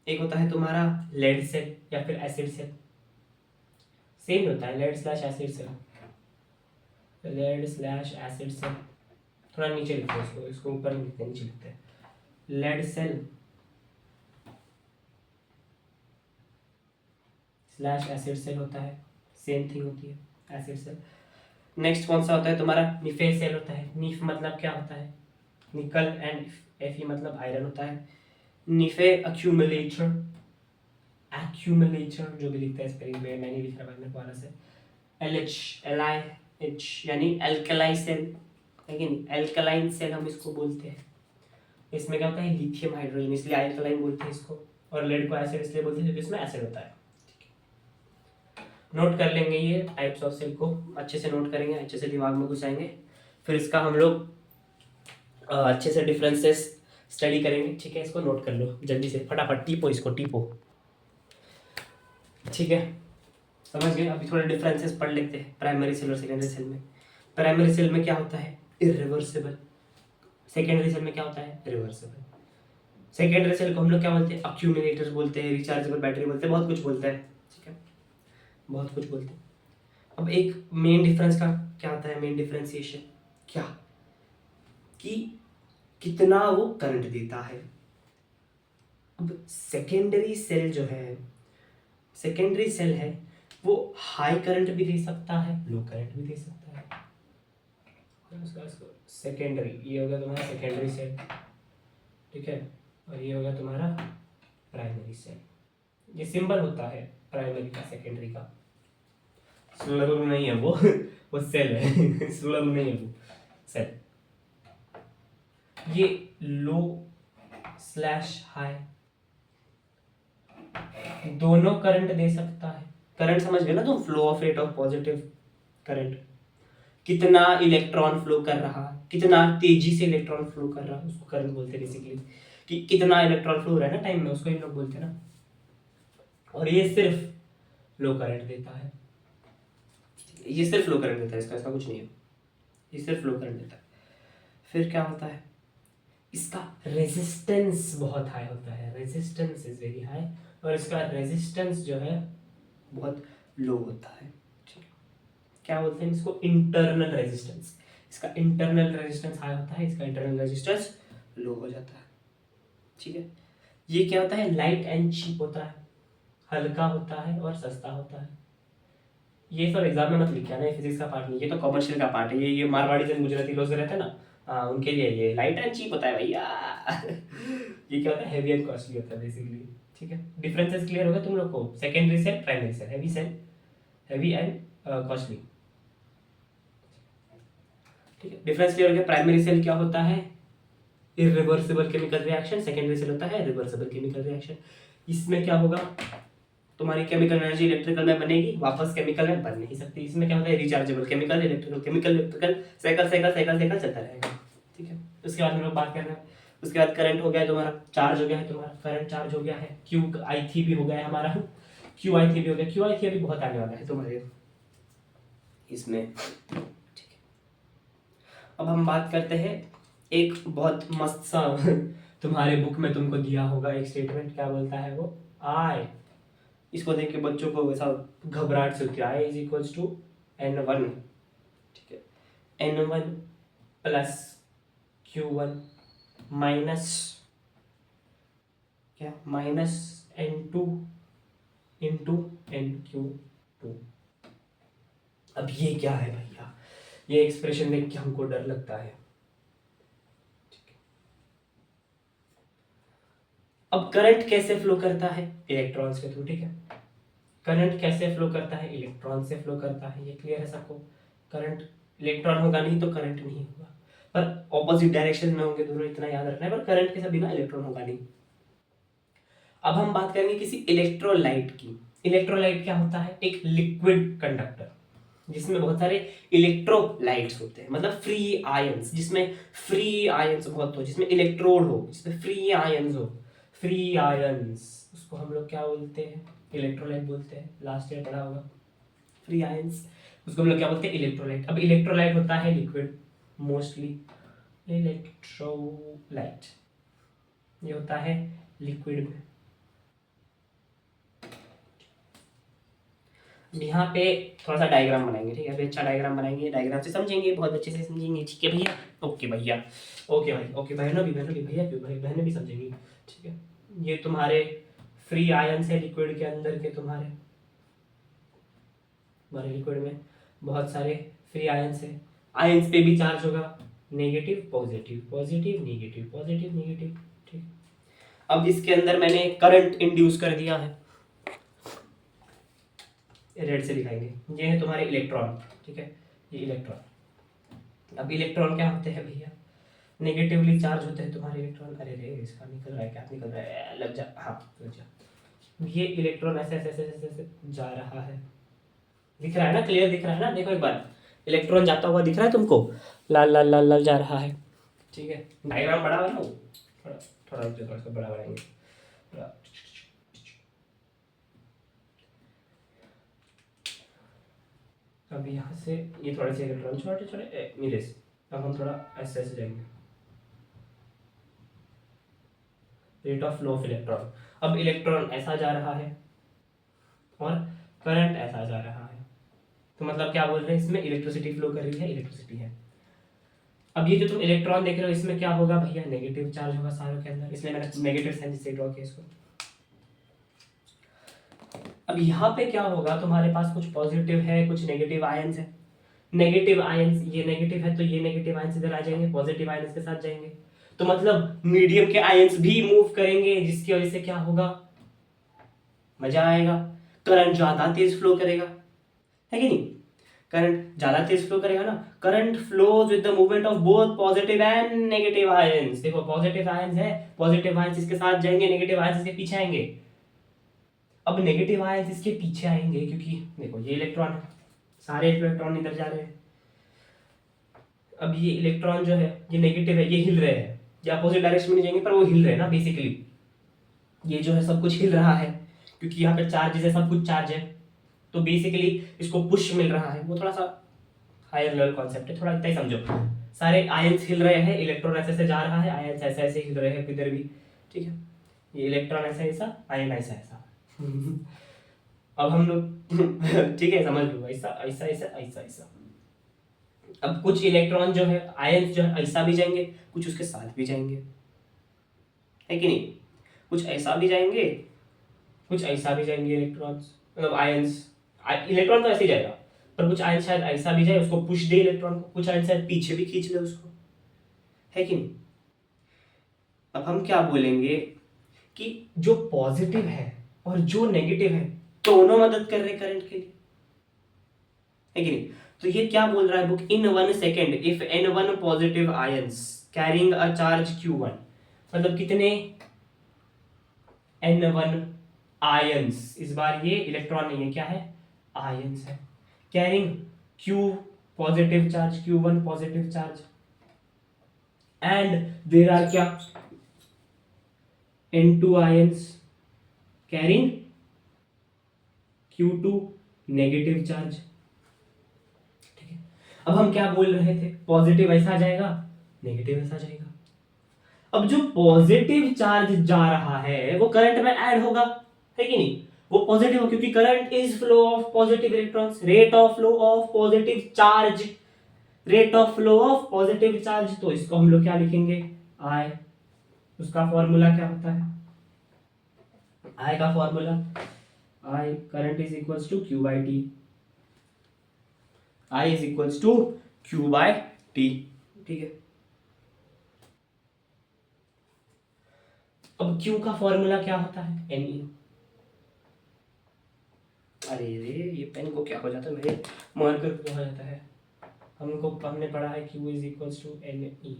एक होता है तुम्हारा लेड सेल या फिर एसिड सेल, सेम होता है, lead slash acid cell, lead slash acid cell, थोड़ा नीचे लिखते हैं इसको, इसको ऊपर नहीं लिखते, नीचे लिखते हैं, lead cell slash acid cell होता है, सेम थिंग होती है एसिड सेल। नेक्स्ट कौन सा होता है तुम्हारा, निफे सेल होता है, निफ मतलब क्या होता है, निकल, एंड एफी मतलब आयरन होता है, निफे अक्यूमुलेटर, एक्यूमुलेटर जो भी लिखता है स्पेलिंग में मैंने लिखा है मेरे को से, LH यानी एल्कलाई सेल, लेकिन एल्कलाइन सेल हम इसको बोलते हैं। इसमें क्या होता है, लिथियम हाइड्रोजन, इसलिए एल्कलाइन बोलते हैं इसको, और लेड को एसिड इसलिए बोलते हैं क्योंकि इसमें एसिड होता है। नोट कर लेंगे ये टाइप्स ऑफ सेल को, अच्छे से नोट करेंगे, अच्छे से दिमाग में घुसाएंगे, फिर इसका हम लोग अच्छे से डिफरेंसेस स्टडी करेंगे, ठीक है। इसको नोट कर लो जल्दी से, फटाफट टीपो इसको, टीपो, ठीक है, समझ गए। अभी थोड़े डिफरेंसेस पढ़ लेते हैं प्राइमरी सेल और सेकेंडरी सेल में। प्राइमरी सेल में क्या होता है, इरिवर्सिबल, सेकेंडरी सेल में क्या होता है, रिवर्सिबल। सेकेंडरी सेल को हम लोग क्या बोलते हैं, अक्यूमुलेटर बोलते हैं, रिचार्जेबल बैटरी बोलते हैं, बहुत कुछ बोलते हैं, ठीक है, बहुत कुछ बोलते हैं। अब एक मेन डिफरेंस का क्या आता है, मेन डिफरेंशिएशन क्या, कि कितना वो करंट देता है। अब सेकेंडरी सेल जो है, सेकेंडरी सेल है वो हाई करंट भी दे सकता है, लो करंट भी दे सकता है। सेकेंडरी, ये हो गया तुम्हारा सेकेंडरी सेल, ठीक है, और ये हो गया तुम्हारा प्राइमरी सेल। ये सिंबल होता है प्राइमरी का, सेकेंडरी का, स्लर्ब नहीं है वो वो सेल है स्लर्ब नहीं है वो सेल। ये लो स्लैश हाई दोनों करंट दे सकता है। करंट समझ गए ना तुम, flow of rate of positive current, कितना इलेक्ट्रॉन फ्लो कर रहा, कितना तेजी से इलेक्ट्रॉन फ्लो कर रहा, उसको करंट बोलते हैं बेसिकली, कि कितना इलेक्ट्रॉन फ्लो हो रहा है ना टाइम में, उसको इन लोग बोलते हैं ना। और ये सिर्फ लो करंट देता है, ये सिर्फ लो करंट देता है, इसका कुछ नहीं है, ये सिर्फ लो करंट देता है। फिर क्या होता है, इसका रेजिस्टेंस बहुत हाई होता है, रेजिस्टेंस इज वेरी हाई, और इसका रेजिस्टेंस जो है बहुत लो होता है, ठीक है। क्या बोलते हैं इसको, इंटरनल रेजिस्टेंस। इसका इंटरनल रेजिस्टेंस हाई होता है, इसका इंटरनल रेजिस्टेंस लो हो जाता है, ठीक है। ये क्या होता है, लाइट एंड चीप होता है, हल्का होता है और सस्ता होता है। ये सब एग्जाम में मत लिखा ना, फिजिक्स का पार्ट नहीं, ये तो कमर्शियल का पार्ट है, ये मारवाड़ी जन गुजराती लोग जो रहते हैं ना, हाँ उनके लिए ये लाइट एंड चीप होता है भैया ये क्या होता है, हैवी एंड कॉस्टली होता है बेसिकली, ठीक है। डिफरेंसेस क्लियर हो गए तुम लोग को, secondary cell, primary cell, heavy and costly, ठीक है। डिफरेंस क्लियर हो गया। प्राइमरी सेल क्या होता है, irreversible chemical reaction, secondary cell होता है रिवर्सिबल केमिकल रिएक्शन। इसमें क्या होगा, तुम्हारी केमिकल एनर्जी इलेक्ट्रिकल में बनेगी, वापस केमिकल में बन नहीं सकती। इसमें क्या होता है, rechargeable chemical, electrical chemical, electrical, cycle cycle cycle cycle चलता रहेगा, ठीक है। उसके बाद हम लोग बात कर रहे हैं, उसके बाद करंट हो गया तुम्हारा, चार्ज हो गया है तुम्हारा, करंट चार्ज हो गया है, क्यू आई थी भी हो गया है हमारा, क्यू आई थी भी हो गया, क्यू आई थी अभी बहुत आने वाला है तुम्हारे इसमें, ठीक है। अब हम बात करते हैं, एक बहुत मस्त सा तुम्हारे बुक में तुमको दिया होगा एक स्टेटमेंट, क्या बोलता है वो, आई, इसको देख के बच्चों को ऐसा घबराहट से होती है, आई इज इक्वल्स टू N1, ठीक है, N1 प्लस Q1 माइनस क्या, माइनस N2 इंटू NQ2। अब ये क्या है भैया, ये एक्सप्रेशन देख के हमको डर लगता है, ठीक है। अब करंट कैसे फ्लो करता है, इलेक्ट्रॉन्स के थ्रू, ठीक है। करंट कैसे फ्लो करता है, इलेक्ट्रॉन से फ्लो करता है, ये क्लियर है सबको। करंट, इलेक्ट्रॉन होगा नहीं तो करंट नहीं होगा, पर ऑपोजिट डायरेक्शन में होंगे दोनों, इतना याद रखना है, पर करंट के बिना इलेक्ट्रॉन होगा नहीं। अब हम बात करेंगे किसी इलेक्ट्रोलाइट की। इलेक्ट्रोलाइट क्या होता है, एक लिक्विड कंडक्टर जिसमें बहुत सारे इलेक्ट्रोलाइट्स होते हैं, मतलब फ्री आयंस, जिसमें फ्री आयंस बहुत हो, जिसमें इलेक्ट्रोड हो, जिसमें फ्री आयंस हो, फ्री आयंस, उसको हम लोग क्या बोलते हैं, इलेक्ट्रोलाइट बोलते हैं, लास्ट ईयर पढ़ा होगा, फ्री आयंस, उसको हम लोग क्या बोलते हैं, इलेक्ट्रोलाइट। अब इलेक्ट्रोलाइट होता है लिक्विड, मोस्टली इलेक्ट्रोलाइट ये होता है लिक्विड में। यहाँ पे थोड़ा सा डायग्राम बनाएंगे, ठीक है, अभी अच्छा डायग्राम बनाएंगे, डायग्राम से समझेंगे, बहुत अच्छे से समझेंगे, ठीक है भैया, ओके भैया, ओके भाई, ओके, बहनों भी भैया भी, भाई बहनें भी समझेंगी, ठीक है। ये तुम्हारे फ्री आयंस है लिक्विड के अंदर के, तुम्हारे हमारे लिक्विड में बहुत सारे फ्री आयंस है, आयंस पे भी चार्ज होगा, negative positive, positive negative, positive negative, ठीक। अब इसके अंदर मैंने करंट इंड्यूस कर दिया है, रेड से दिखाएंगे, ये है तुम्हारे इलेक्ट्रॉन, ठीक है, ये इलेक्ट्रॉन। अब इलेक्ट्रॉन क्या होते हैं भैया, नेगेटिवली चार्ज होते हैं तुम्हारे इलेक्ट्रॉन, अरे रे इसका निकल रहा है, क्या निकल रहा है, लग जा, हाँ लग जा। ये इलेक्ट्रॉन ऐसे ऐसे ऐसे ऐसे ऐसे जा रहा है, दिख रहा है ना, क्लियर दिख रहा है ना, देखो एक बार, इलेक्ट्रॉन जाता हुआ दिख रहा है तुमको, लाल लाल लाल लाल जा रहा है, ठीक है। डायग्राम बड़ा बनाओ, थोड़ा थोड़ा थोड़ा सा बड़ा बनाएंगे, थोड़ा। अब यहाँ से ये थोड़े से इलेक्ट्रॉन छोटे छोटे नीचे से, अब हम थोड़ा ऐसे ऐसे जाएंगे, rate of flow of electron. अब इलेक्ट्रॉन ऐसा जा रहा है और करंट ऐसा जा रहा है, तो मतलब क्या बोल रहे हैं, इसमें इलेक्ट्रिसिटी फ्लो कर रही है, इलेक्ट्रिसिटी है। अब ये जो तुम इलेक्ट्रॉन देख रहे हो इसमें क्या होगा भैया, नेगेटिव चार्ज होगा सारों के अंदर, इसलिए मैंने नेगेटिव साइन से ड्रॉ किया इसको। अब यहाँ पे क्या होगा, तुम्हारे पास कुछ पॉजिटिव है कुछ नेगेटिव आयंस है। नेगेटिव आयंस, ये नेगेटिव है तो ये नेगेटिव आयंस इधर आ जाएंगे, पॉजिटिव आयंस के साथ जाएंगे, तो मतलब मीडियम के आयंस भी मूव करेंगे, जिसकी वजह से क्या होगा, मजा आएगा, करंट ज्यादा तेज फ्लो करेगा, है कि नहीं। करंट ज्यादा तेज फ्लो करेगा ना, current flows with the movement of both positive and negative ions. देखो पॉजिटिव आयंस है, पॉजिटिव आयंस इसके साथ जाएंगे, नेगेटिव आयंस इसके पीछे आएंगे। अब नेगेटिव आयंस इसके पीछे आएंगे क्योंकि देखो ये इलेक्ट्रॉन है, सारे इलेक्ट्रॉन इधर जा रहे हैं। अब ये इलेक्ट्रॉन जो है ये नेगेटिव है, ये हिल रहे हैं, ये अपोजिट डायरेक्शन में नहीं जाएंगे पर वो हिल रहे हैं ना बेसिकली। ये जो है सब कुछ हिल रहा है क्योंकि यहाँ पे चार्जेस है, सब कुछ चार्ज है, तो बेसिकली इसको पुश मिल रहा है। वो थोड़ा सा हायर लेवल कॉन्सेप्ट है, थोड़ा इतना ही समझो। सारे आयंस हिल रहे हैं, इलेक्ट्रॉन ऐसे ऐसे जा रहा है, आयंस ऐसे ऐसे हिल रहे हैं इधर भी, ठीक है। ये इलेक्ट्रॉन ऐसा ऐसा, आयन ऐसा ऐसा। अब हम लोग ठीक है समझ लो, ऐसा ऐसा ऐसा ऐसा ऐसा। अब कुछ इलेक्ट्रॉन जो है, आयंस जो है ऐसा भी जाएंगे, कुछ उसके साथ भी जाएंगे, है कि नहीं। कुछ ऐसा भी जाएंगे, कुछ ऐसा भी जाएंगे इलेक्ट्रॉन्स, मतलब आयंस। इलेक्ट्रॉन तो ऐसे ही जाएगा, पर कुछ आयंस शायद ऐसा भी जाए, उसको पुश दे इलेक्ट्रॉन को, कुछ आयंस शायद पीछे भी खींच ले उसको, है कि नहीं। अब हम क्या बोलेंगे कि जो पॉजिटिव है और जो नेगेटिव है दोनों मदद कर रहे करंट के लिए, है कि नहीं। तो ये क्या बोल रहा है book, in 1 second if N1 positive ions carrying a charge Q1, मतलब कितने N1 आयंस, इस बार ये इलेक्ट्रॉन नहीं है, क्या है, आयंस है, carrying Q positive charge, Q1 positive charge, and there are क्या, N2 ions carrying Q2 negative charge. ठीक है, अब हम क्या बोल रहे थे, पॉजिटिव ऐसा जाएगा, नेगेटिव ऐसा जाएगा। अब जो पॉजिटिव चार्ज जा रहा है वो करंट में ऐड होगा, है कि नहीं। वो पॉजिटिव हो क्योंकि current is flow of positive electrons, rate of flow of positive charge, rate of flow of positive charge. तो इसको हम लोग क्या लिखेंगे, आई। उसका फॉर्मूला क्या होता है, आई का formula, I current is equals to Q by T, I is equals to Q by T, ठीक है। अब Q का फॉर्मूला क्या होता है, Ne। अरे रे ये पेन को क्या हो जाता है, मेरे मार्कर को हो जाता है। हमने पढ़ा है Q is equals to Ne।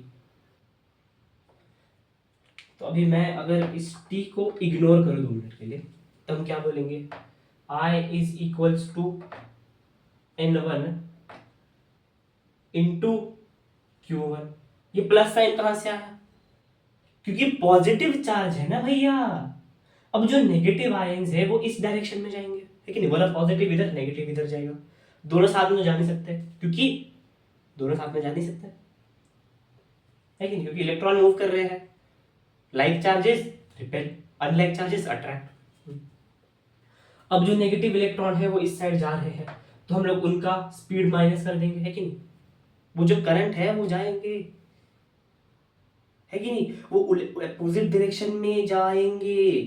तो अभी मैं अगर इस T को इग्नोर कर दूं मिनट के लिए, तो हम क्या बोलेंगे, I is equals to N1 into Q1। ये प्लस साइन कहां से आया, क्योंकि पॉजिटिव चार्ज है ना भैया। अब जो नेगेटिव आयंस है वो इस डायरेक्शन में जाएंगे, है कि नहीं, बोला पॉजिटिव इधर नेगेटिव इधर जाएगा, दोनों साथ में तो जा नहीं सकते, क्योंकि दोनों साथ में जा नहीं सकते, है कि नहीं, क्योंकि इलेक्ट्रॉन मूव कर रहे हैं, like charges repel, unlike charges attract. अब जो नेगेटिव इलेक्ट्रॉन है वो इस साइड जा रहे हैं, तो हम लोग उनका स्पीड माइनस कर देंगे, है कि नहीं। वो जो करंट है वो जाएंगे, है कि नहीं, वो अपोजिट डायरेक्शन में जाएंगे,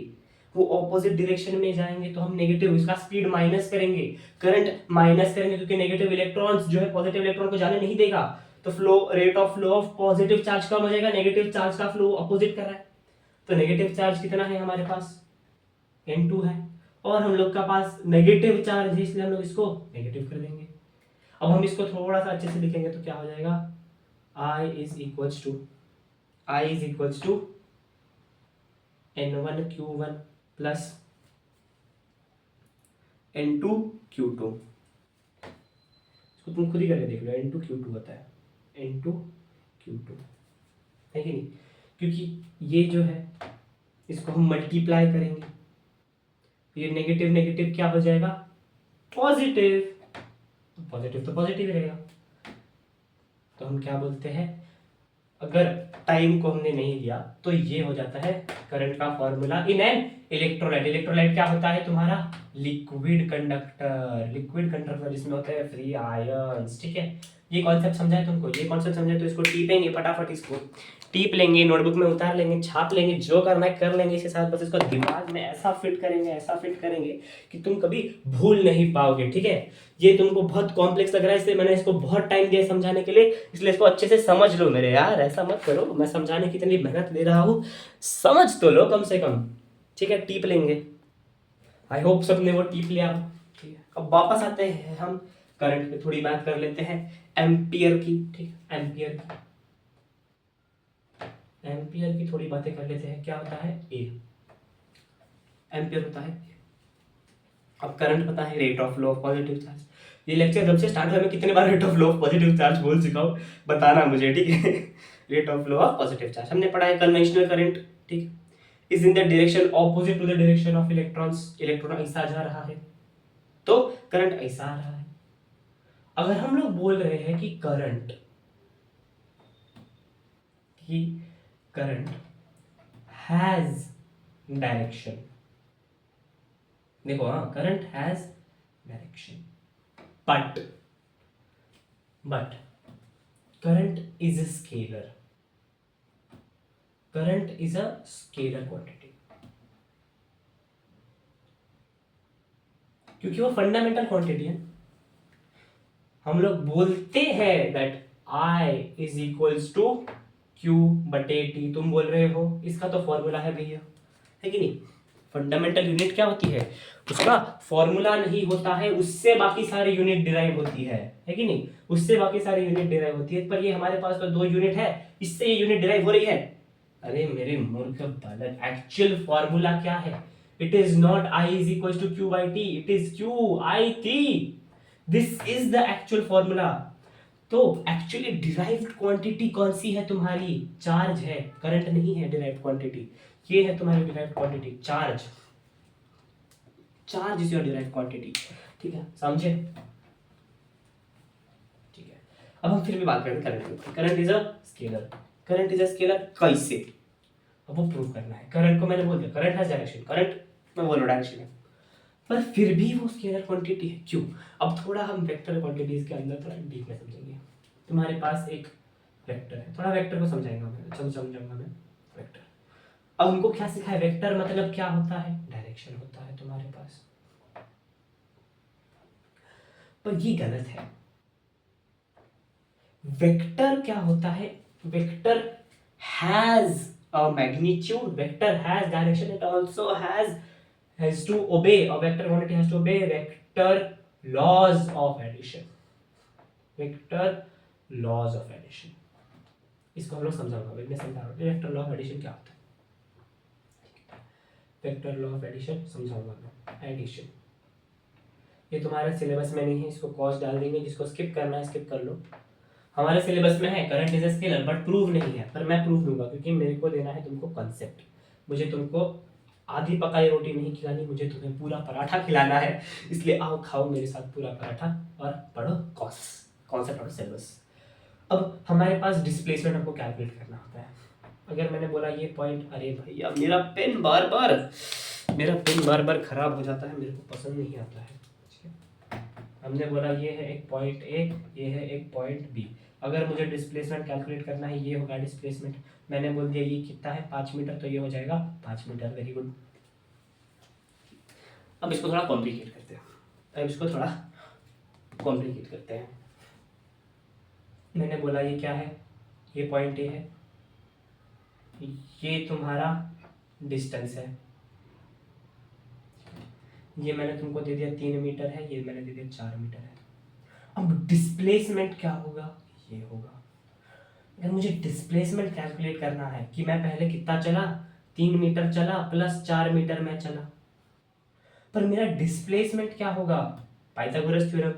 वो ऑपोजिट डायरेक्शन में जाएंगे, तो हम नेगेटिव इसका स्पीड माइनस करेंगे, करंट माइनस करेंगे, क्योंकि नेगेटिव इलेक्ट्रॉन्स जो है पॉजिटिव इलेक्ट्रॉन को जाने नहीं देगा, तो flow, rate of flow of positive charge कम हो जाएगा, नेगेटिव चार्ज का फ्लो अपोजिट कर रहा है, तो नेगेटिव चार्ज कितना है हमारे पास, N2 है, और हम लोग का पास नेगेटिव चार्ज है, इसलिए हम लोग इसको नेगेटिव कर देंगे। अब हम इसको थोड़ा सा अच्छे से लिखेंगे तो क्या हो जाएगा, I is equals to, I is equals to N1 Q1 plus N2 Q2। इसको तुम खुद ही करके देख लो, N2 Q2 होता है, N2 Q2, है कि नहीं, क्योंकि ये जो है इसको हम मल्टीप्लाई करेंगे, ये नेगेटिव नेगेटिव क्या हो जाएगा, पॉजिटिव, पॉजिटिव तो पॉजिटिव रहेगा, तो हम क्या बोलते हैं, अगर टाइम को हमने नहीं लिया तो ये हो जाता है करंट का formula in an electrolyte. Electrolyte क्या होता है तुम्हारा? Liquid conductor. लिक्विड कंडक्टर जिसमें होते हैं फ्री आयंस, ठीक है। ये कॉन्सेप्ट समझा है तुमको? ये कॉन्सेप्ट समझा तो इसको टीपेंगे फटाफट, इसको टीप लेंगे, नोटबुक में उतार लेंगे, छाप लेंगे, जो करना है कर लेंगे इसके साथ। बस इसको दिमाग में ऐसा फिट करेंगे, ऐसा फिट करेंगे कि तुम कभी भूल नहीं पाओगे, ठीक है। ये तुमको बहुत कॉम्प्लेक्स लग रहा है इसलिए मैंने इसको बहुत टाइम दिया समझाने के लिए, इसलिए इसको अच्छे से समझ लो मेरे यार। ऐसा मत करो, मैं समझाने की इतनी मेहनत ले रहा हूँ, समझ तो लो कम से कम, ठीक है। टीप लेंगे, आई होप सबने वो टीप लिया, ठीक है। अब वापस आते हैं हम करंट पे, थोड़ी बात कर लेते हैं एम्पियर की, ठीक है। एम्पियर की थोड़ी बातें कर लेते हैं। क्या होता है? ए एम्पियर होता है। अब करंट पता है, rate of flow of positive charge. ये लेक्चर जब से स्टार्ट हुआ मैं कितने बार rate of flow of positive charge बोल चुका हूँ, बताना मुझे, ठीक है। Rate of flow of positive charge हमने पढ़ा है। कन्वेंशनल करंट, ठीक, is in the direction opposite to the direction of electrons. Electron ऐसा जा रहा है तो करंट ऐसा आ रहा है। अगर हम लोग बोल रहे हैं कि करंट हैज डायरेक्शन, देखो, हाँ, current has direction, but current is a scalar. Current is a scalar quantity, क्योंकि वो फंडामेंटल क्वांटिटी है। हम लोग बोलते हैं that I is equals to Q बटे टी, तुम बोल रहे हो इसका तो फॉर्मूला है भैया, है कि नहीं। फंडामेंटल यूनिट क्या होती है? उसका फॉर्मूला नहीं होता है, उससे बाकी सारे यूनिट डिराइव होती है कि नहीं। उससे बाकी सारे यूनिट डिराइव होती है, पर ये हमारे पास तो 2 यूनिट है, इससे ये यूनिट डिराइव हो रही है। अरे मेरे मूर्ख बालक, एक्चुअल फॉर्मूला क्या है? It is not I is equal to Q by T, it is Q I T. This is the actual formula. तो एक्चुअली डिराइव्ड क्वांटिटी कौन सी है तुम्हारी? चार्ज है, करंट नहीं है डिराइव्ड क्वांटिटी। ये है तुम्हारी derived quantity, charge. Charge is your derived quantity, ठीक है, समझे? ठीक है, अब हम फिर भी बात करते हैं करंट की। Current is a scalar. Current is a scalar कैसे? अब वो प्रूव करना है। करंट को मैंने बोल दिया, करंट हैज डायरेक्शन, करंट मैं बोल रहा डायरेक्शन है, पर फिर भी वो स्केलर क्वांटिटी है। क्यों? अब थोड़ा हम वेक्टर क्वांटिटीज के अंदर थोड़ा डीप में समझेंगे। तुम्हारे पास एक वेक्टर है, थोड़ा वेक्टर को समझाएगा मैं, समझाऊंगा मैं वेक्टर। अब हमको क्या सिखा है? वेक्टर मतलब क्या होता है? डायरेक्शन होता है तुम्हारे पास। पर ये गलत है। वेक्टर क्या होता है? Vector has a magnitude, vector has direction, it also has to obey, a vector quantity has to obey vector laws of addition, vector laws of addition। इसको हम लोग समझाऊंगा, मैं समझा रहा हूँ वेक्टर लॉ ऑफ एडिशन क्या होता है। वेक्टर लॉ ऑफ एडिशन समझाऊंगा मैं। एडिशन ये तुम्हारे सिलेबस में नहीं है, इसको कॉस्ट डाल देंगे, जिसको स्किप करना है स्किप कर लो। हमारे सिलेबस में है current is a scalar, but prove नहीं है, पर मैं प्रूव दूंगा, क्योंकि मेरे को देना है तुमको कॉन्सेप्ट। मुझे तुमको आधी पकाई रोटी नहीं खिलानी, मुझे तुम्हें पूरा पराठा खिलाना है। इसलिए आओ खाओ मेरे साथ पूरा पराठा और पढ़ो कॉन्सेप्ट और सिलेबस। अब हमारे पास डिस्प्लेसमेंट हमको कैलकुलेट करना होता है। अगर मैंने बोला ये पॉइंट, अरे भैया मेरा पेन बार बार खराब हो जाता है, मेरे को पसंद नहीं आता है। हमने बोला ये है एक पॉइंट ए, ये है एक पॉइंट बी। अगर मुझे डिस्प्लेसमेंट कैलकुलेट करना है, ये होगा डिस्प्लेसमेंट। मैंने बोल दिया ये कितना है, 5 मीटर, तो ये हो जाएगा 5 मीटर। Very good. अब इसको थोड़ा कॉम्प्लिकेट करते हैं। मैंने बोला ये क्या है? ये पॉइंट ए है, ये तुम्हारा डिस्टेंस है, ये मैंने तुमको दे दिया 3 मीटर है, ये मैंने दे दिया 4 मीटर है। अब डिस्प्लेसमेंट क्या होगा? ये होगा। अगर मुझे डिस्प्लेसमेंट कैलकुलेट करना है कि मैं पहले कितना चला, 3 मीटर चला प्लस 4 मीटर में चला, पर मेरा डिस्प्लेसमेंट क्या होगा? पाइथागोरस थ्योरम,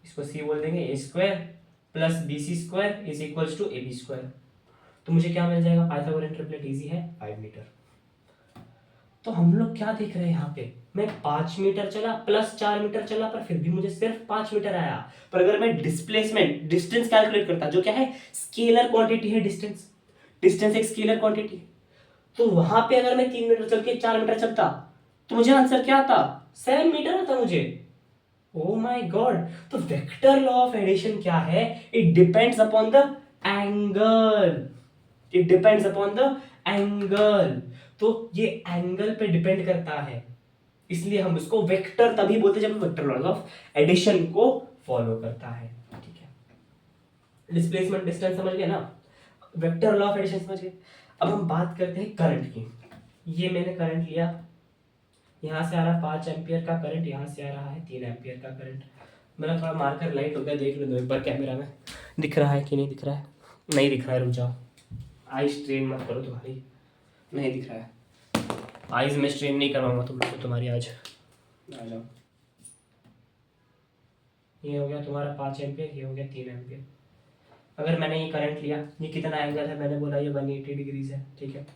इसको सी बोल देंगे, A square plus B C square is equals to A B square. तो मुझे क्या मिल जाएगा? पाइथागोरस ट्रिपलेट इजी है, 5 मीटर। तो हम लोग क्या देख रहे हैं यहाँ पे, मैं 5 मीटर चला प्लस 4 मीटर चला पर फिर भी मुझे सिर्फ 5 मीटर आया। पर अगर मैं डिस्प्लेसमेंट डिस्टेंस कैलकुलेट करता, जो क्या है स्केलर क्वांटिटी है, डिस्टेंस, डिस्टेंस एक स्केलर क्वांटिटी है, तो वहां पे अगर मैं 3 मीटर चल के 4 मीटर चलता तो मुझे आंसर क्या आता, 7 मीटर आता मुझे। Oh my God. तो वेक्टर लॉ ऑफ एडिशन क्या है, it depends upon the angle, it depends upon the angle. तो ये एंगल पे डिपेंड करता है, इसलिए हम इसको वेक्टर तभी बोलते हैं जब वेक्टर लॉ ऑफ एडिशन को फॉलो करता है। ठीक है, डिस्प्लेसमेंट डिस्टेंस समझ गए ना, वेक्टर लॉ ऑफ एडिशन समझ गए। अब हम बात करते हैं करंट की। ये मैंने करंट लिया, यहाँ से आ रहा 5 एम्पियर का करंट, यहाँ से आ रहा है 3 एम्पियर का करंट। मेरा थोड़ा मार्कर लाइट हो गया, देख लो एक बार कैमरा में दिख रहा है कि नहीं दिख रहा है। नहीं दिख रहा है, रुक जाओ, आई स्ट्रेन मत करो तुम्हारी, नहीं दिख रहा है। आईज में स्ट्रेन नहीं करवाऊंगा तुम लोग को तुम्हारी आज। आ जाओ, ये हो गया तुम्हारा 5 एम्पियर, ये हो गया 3 एम्पियर। अगर मैंने ये करंट लिया, ये कितना एंगल है, मैंने बोला ये 180 डिग्रीज है। ठीक है,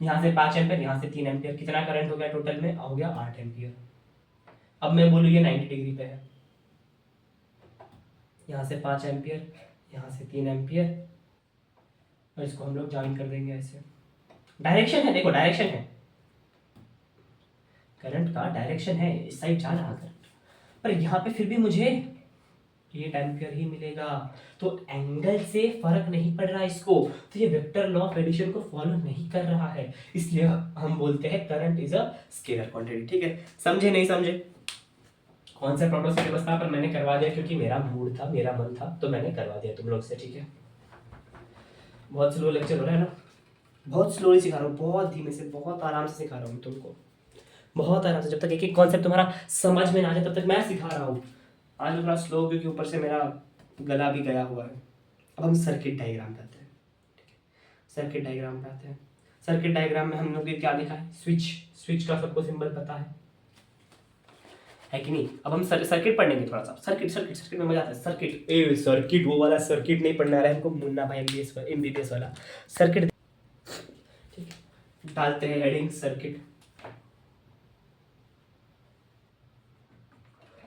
यहाँ से 5 एम्पियर, यहाँ से 3 एम्पियर, कितना करंट हो गया टोटल में, हो गया 8 एम्पियर। अब मैं बोलूँ ये 90 डिग्री पे है, यहाँ से 5 एम्पियर, यहाँ से 3 एम्पियर, और इसको हम लोग ज्वाइन कर देंगे ऐसे। डायरेक्शन है, देखो डायरेक्शन है, करंट का डायरेक्शन है, इस साइड जा रहा करंट, पर यहाँ पे फिर भी मुझे 8 एम्पियर ही मिलेगा। तो एंगल से फर्क नहीं पड़ रहा इसको, तो ये वेक्टर लॉ ऑफ एडिशन को फॉलो नहीं कर रहा है, इसलिए हम बोलते हैं current is a scalar quantity. ठीक है, समझे नहीं समझे, कॉन्सेप्ट आउट ऑफ सिलेबस था पर मैंने करवा दिया क्योंकि मेरा मूड था, मेरा मन था, तो मैंने करवा दिया तुम लोग से। ठीक है, बहुत स्लो लेक्चर हो रहा है ना, बहुत स्लोली सिखा रहा हूँ, बहुत धीमे से, बहुत आराम से सिखा रहा हूँ तुमको, बहुत आराम से। जब तक एक एक कॉन्सेप्ट तुम्हारा समझ में ना आ जाए तब तक मैं सिखा रहा हूँ। आज थोड़ा स्लो क्योंकि ऊपर से मेरा गला भी गया हुआ है। अब हम सर्किट डायग्राम पे आते हैं। ठीक है, सर्किट डायग्राम पे आते हैं। सर्किट डायग्राम में हम लोग ने क्या देखा है, स्विच, स्विच का सबको सिंबल पता है कि नहीं। अब हम सर्किट पढ़ेंगे थोड़ा सा, सर्किट सर्किट सर्किट में मजा आता है। सर्किट, ए सर्किट वो वाला सर्किट नहीं पढ़ना है हमको, मुन्ना भाई एमबीबीएस वाला सर्किट। ठीक है, डालते हैं हेडिंग सर्किट।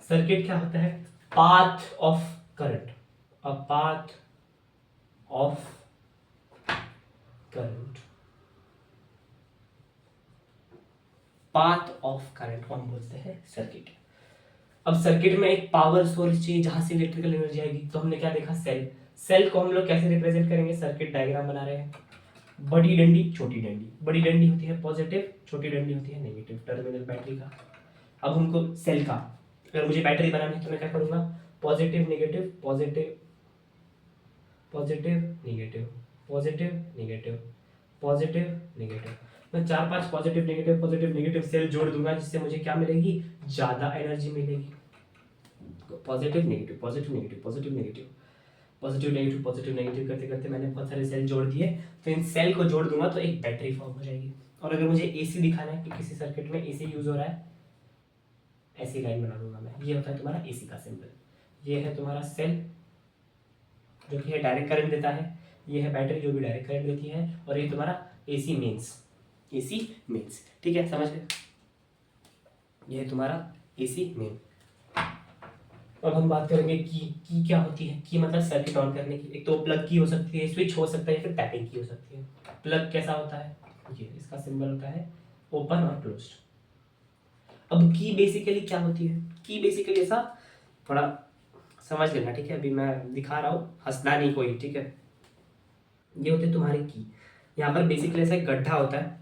सर्किट क्या होता है, path of current, a path of current, path of current को हम बोलते हैं सर्किट। अब सर्किट में एक पावर सोर्स चाहिए जहां से इलेक्ट्रिकल एनर्जी आएगी, तो हमने क्या देखा, सेल। सेल को हम लोग कैसे रिप्रेजेंट करेंगे, सर्किट डायग्राम बना रहे हैं। बड़ी डंडी छोटी डंडी, बड़ी डंडी होती है पॉजिटिव, छोटी डंडी होती है नेगेटिव, टर्मिनल बैटरी का। अब हमको सेल का, अगर मुझे बैटरी बनानी है तो मैं क्या करूंगा, positive negative, positive positive negative, positive negative, positive negative. मैं 4-5 पॉजिटिव नेगेटिव सेल जोड़ दूंगा, जिससे मुझे क्या मिलेगी, ज्यादा एनर्जी मिलेगी। Positive negative positive negative positive negative positive negative positive negative करते करते मैंने बहुत सारे सेल जोड़ दिए, तो इन सेल को जोड़ दूंगा तो एक बैटरी फॉर्म हो जाएगी। और अगर मुझे एसी दिखाना है कि किसी सर्किट में एसी यूज हो रहा है, ऐसी लाइन बना दूंगा मैं। ये होता है तुम्हारा एसी का सिंबल। ये है तुम्हारा सेल जो कि है डायरेक्ट करंट देता है, ये है बैटरी जो भी डायरेक्ट करंट देती है, और ये तुम्हारा एसी मेंस, एसी मेंस। ठीक है, समझ गए, ये है तुम्हारा एसी मेन। अब हम बात करेंगे की क्या होती है। की मतलब सर्किट ऑन करने की, एक तो प्लग की हो सकती है, स्विच हो सकता है, या फिर टैपिंग की हो सकती है। प्लग कैसा होता है, ये इसका सिंबल होता है ओपन और क्लोज्ड। अब की बेसिकली क्या होती है, की बेसिकली ऐसा थोड़ा समझ लेना। ठीक है, अभी मैं दिखा रहा हूँ, हंसना नहीं कोई। ठीक है, ये होते तुम्हारे की। यहाँ पर बेसिकली ऐसा एक गड्ढा होता है,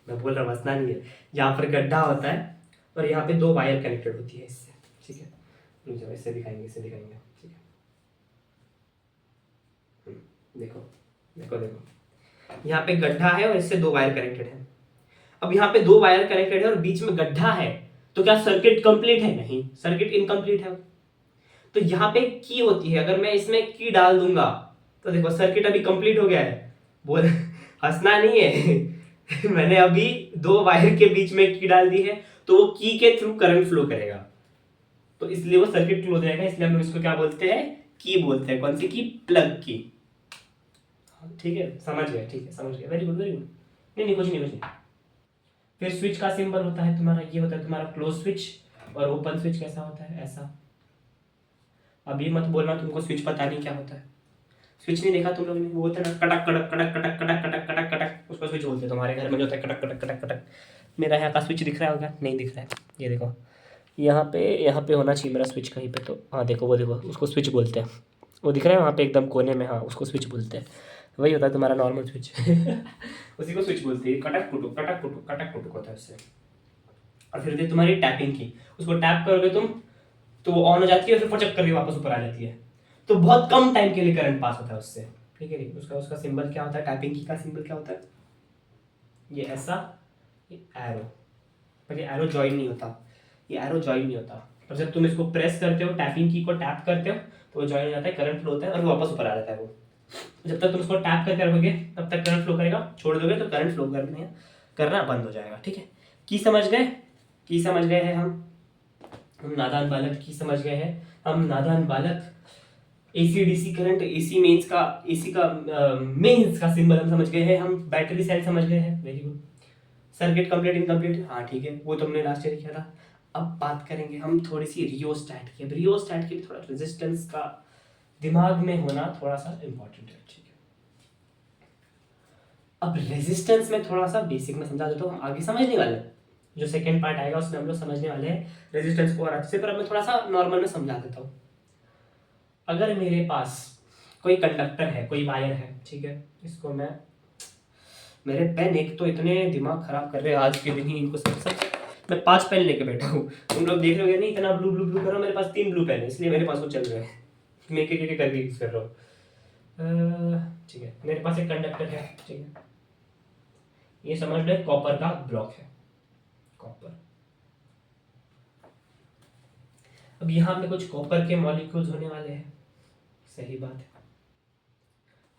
मैं बोल रहा हूँ हंसना नहीं है, यहाँ पर गड्ढा होता है और यहाँ पे 2 वायर कनेक्टेड होती है इससे। ठीक है, जब इससे दिखाएंगे, इससे दिखाएंगे। ठीक है, देखो देखो देखो, यहाँ पे गड्ढा है और इससे 2 वायर कनेक्टेड है। अब यहाँ पे 2 वायर कनेक्टेड है और बीच में गड्ढा है, तो क्या सर्किट कंप्लीट है, नहीं, सर्किट इनकम्प्लीट है। तो यहाँ पे की होती है, अगर मैं इसमें की डाल दूंगा तो देखो सर्किट अभी कंप्लीट हो गया है। बोल हंसना नहीं है मैंने अभी 2 वायर के बीच में की डाल दी है, तो वो की के थ्रू करंट फ्लो करेगा, तो इसलिए वो सर्किट क्लोज रहेगा। इसलिए हम इसको क्या बोलते हैं, की बोलते हैं। कौन सी की, प्लग की। ठीक है, समझ गए, ठीक है, समझ गए, वेरी गुड वेरी गुड। नहीं नहीं, कुछ नहीं कुछ नहीं। फिर स्विच का सिंबल होता है तुम्हारा, ये होता है तुम्हारा क्लोज स्विच, और ओपन स्विच कैसा होता है, ऐसा। अब ये मत बोलना तुमको स्विच पता नहीं क्या होता है। स्विच नहीं देखा तुम लोग ने, वो होता है ना कटक कटक कटक कटक कटक कटक कटक कटक, उसको स्विच बोलते हैं। तुम्हारे घर में जो होता है कटक कटक कटक कटक। मेरा यहाँ का स्विच दिख रहा होगा, नहीं दिख रहा है, ये देखो यहाँ पे होना चाहिए मेरा स्विच कहीं पे, तो हाँ देखो वो देखो, उसको स्विच बोलते हैं। वो दिख रहा है वहाँ पे एकदम कोने में, हाँ उसको स्विच बोलते हैं। वही होता है तुम्हारा नॉर्मल स्विच उसी को स्विच बोलते हैं। कटक कुटुक होता है उससे। और फिर तुम्हारी टैपिंग की, उसको टैप करोगे तुम तो वो ऑन हो जाती है, फिर फचक करके वापस ऊपर आ जाती है। तो बहुत कम टाइम के लिए करंट पास होता है उससे, ठीक है। नहीं उसका सिंबल क्या होता है, टैपिंग की का सिंबल क्या होता है, ये ऐसा, ये एरो। पर ये एरो ज्वाइन नहीं होता, ये एरो ज्वाइन नहीं होता। पर जब तुम इसको प्रेस करते हो, टैपिंग की को टैप करते हो, तो वो ज्वाइन हो जाता है, करंट फ्लो होता है और वो वापस ऊपर आ जाता है। वो जब तक तुम उसको टैप करके रखोगे तब तक करंट फ्लो करेगा, छोड़ दोगे तो करंट फ्लो करना बंद हो जाएगा, ठीक है। की समझ गए, की समझ गए हैं हम नादान बालक, की समझ गए हैं हम नादान बालक। एसी डीसी करंट, एसी का मेंस का सिंबल हम समझ गए हैं, हम बैटरी सेल समझ गए हैं, very good. Circuit complete incomplete, हाँ ठीक है, वो तुमने लास्ट ईयर किया था। अब बात करेंगे हम थोड़ी सी रियोस्टैट की। अब रियोस्टैट के लिए थोड़ा रेजिस्टेंस का दिमाग में होना थोड़ा सा इम्पोर्टेंट है, ठीक है। अब रेजिस्टेंस में थोड़ा सा बेसिक में समझा देता हूँ, हम आगे समझने वाले हैं। जो सेकेंड पार्ट आएगा उसमें हम लोग समझने वाले हैं रेजिस्टेंस को और अच्छे से, पर अब मैं थोड़ा सा नॉर्मल में समझा देता हूँ। अगर मेरे पास कोई कंडक्टर है, कोई वायर है, ठीक है, इसको मेरे पेन एक तो इतने दिमाग खराब कर रहे हैं आज के दिन ही, इनको सब मैं 5 पेन लेके बैठा हूँ। तुम लोग देख रहे हो नहीं, इतना ब्लू ब्लू ब्लू कर रहा हूँ, मेरे पास 3 ब्लू पेन है, इसलिए मेरे पास वो चल रहा है, मैं एक करके यूज कर रहा हूँ, ठीक है। मेरे पास एक कंडक्टर है, ठीक है, ये समझ लो कॉपर का ब्लॉक है, कॉपर। अब यहाँ पे कुछ कॉपर के मॉलिक्यूल्स होने वाले हैं, सही बात है।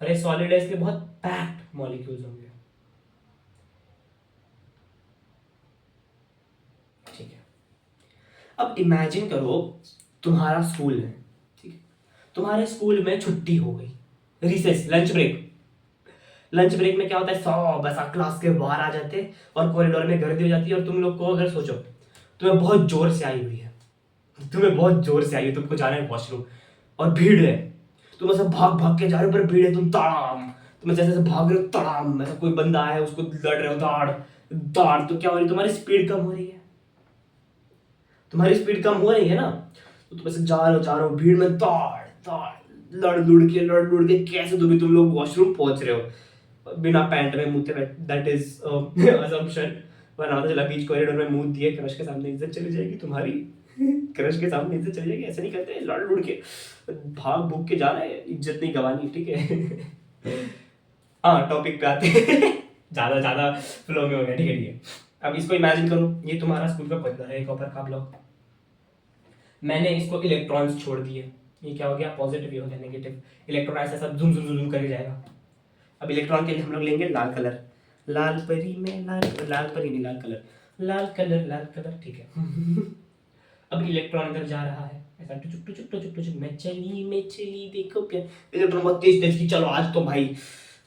अरे सॉलिड है इसलिए बहुत पैक्ड मॉलिक्यूल्स होंगे, ठीक है। अब इमेजिन करो तुम्हारा स्कूल है, ठीक है, तुम्हारे स्कूल में छुट्टी हो गई, recess, lunch break. Lunch break में क्या होता है, सब ऐसा क्लास के बाहर आ जाते हैं और कॉरिडोर में गर्दी हो जाती है। और तुम लोग को अगर सोचो तुम्हें बहुत जोर से आई हुई है, तुम्हें बहुत जोर से आई है, तुमको जाना है वॉशरूम और भीड़ है, तुम ऐसा भाग भाग के जा रहे हो, पर भीड़ है, तुम जैसे जैसे भाग रहे हो तड़ाम, ऐसा कोई बंदा है उसको लड़ रहे हो दाड़ दाड़, तो क्या हो रही है, तुम्हारी स्पीड कम हो रही है, तुम्हारी स्पीड कम हो रही है ना। तो तुम ऐसे जा रहे हो भीड़ में दाड़ दाड़, लड़ लुड़ के कैसे तो भी तुम लोग वॉशरूम पहुंच रहे हो बिना पैंट में, मुंह पे, दैट इज असम्पशन। वरना तो चला बीच कॉरिडोर में मुंह दिए, क्रश के सामने इज्जत चली जाएगी तुम्हारी क्रश के सामने इज्जत चली जाएगी, ऐसे नहीं करते, लड़ लुड़ के भाग भूग के जा रहा है, इज्जत नहीं गंवानी, ठीक है हाँ टॉपिक पे आते हैं ज्यादा ज्यादा फ्लो में हो गया, ठीक है ठीक है। अब इसको इमेजिन करो, ये तुम्हारा स्कूल का कॉरिडोर है, कॉपर का ब्लॉक, मैंने इसको इलेक्ट्रॉन्स छोड़ दिए, ये क्या हो गया, पॉजिटिव, ये हो गया नेगेटिव। इलेक्ट्रॉन ऐसा सब झुम झुम झुम करके जाएगा। अब इलेक्ट्रॉन के लिए हम लोग लेंगे लाल कलर, लाल परी में लाल परी नहीं, लाल कलर, ठीक है अब इलेक्ट्रॉन इधर जा रहा है, ऐसा टुचुक टुचुक टुचुक टुचुक, मैं चली देखो क्या, इलेक्ट्रॉन बहुत तेज तेज की, चलो आज तो भाई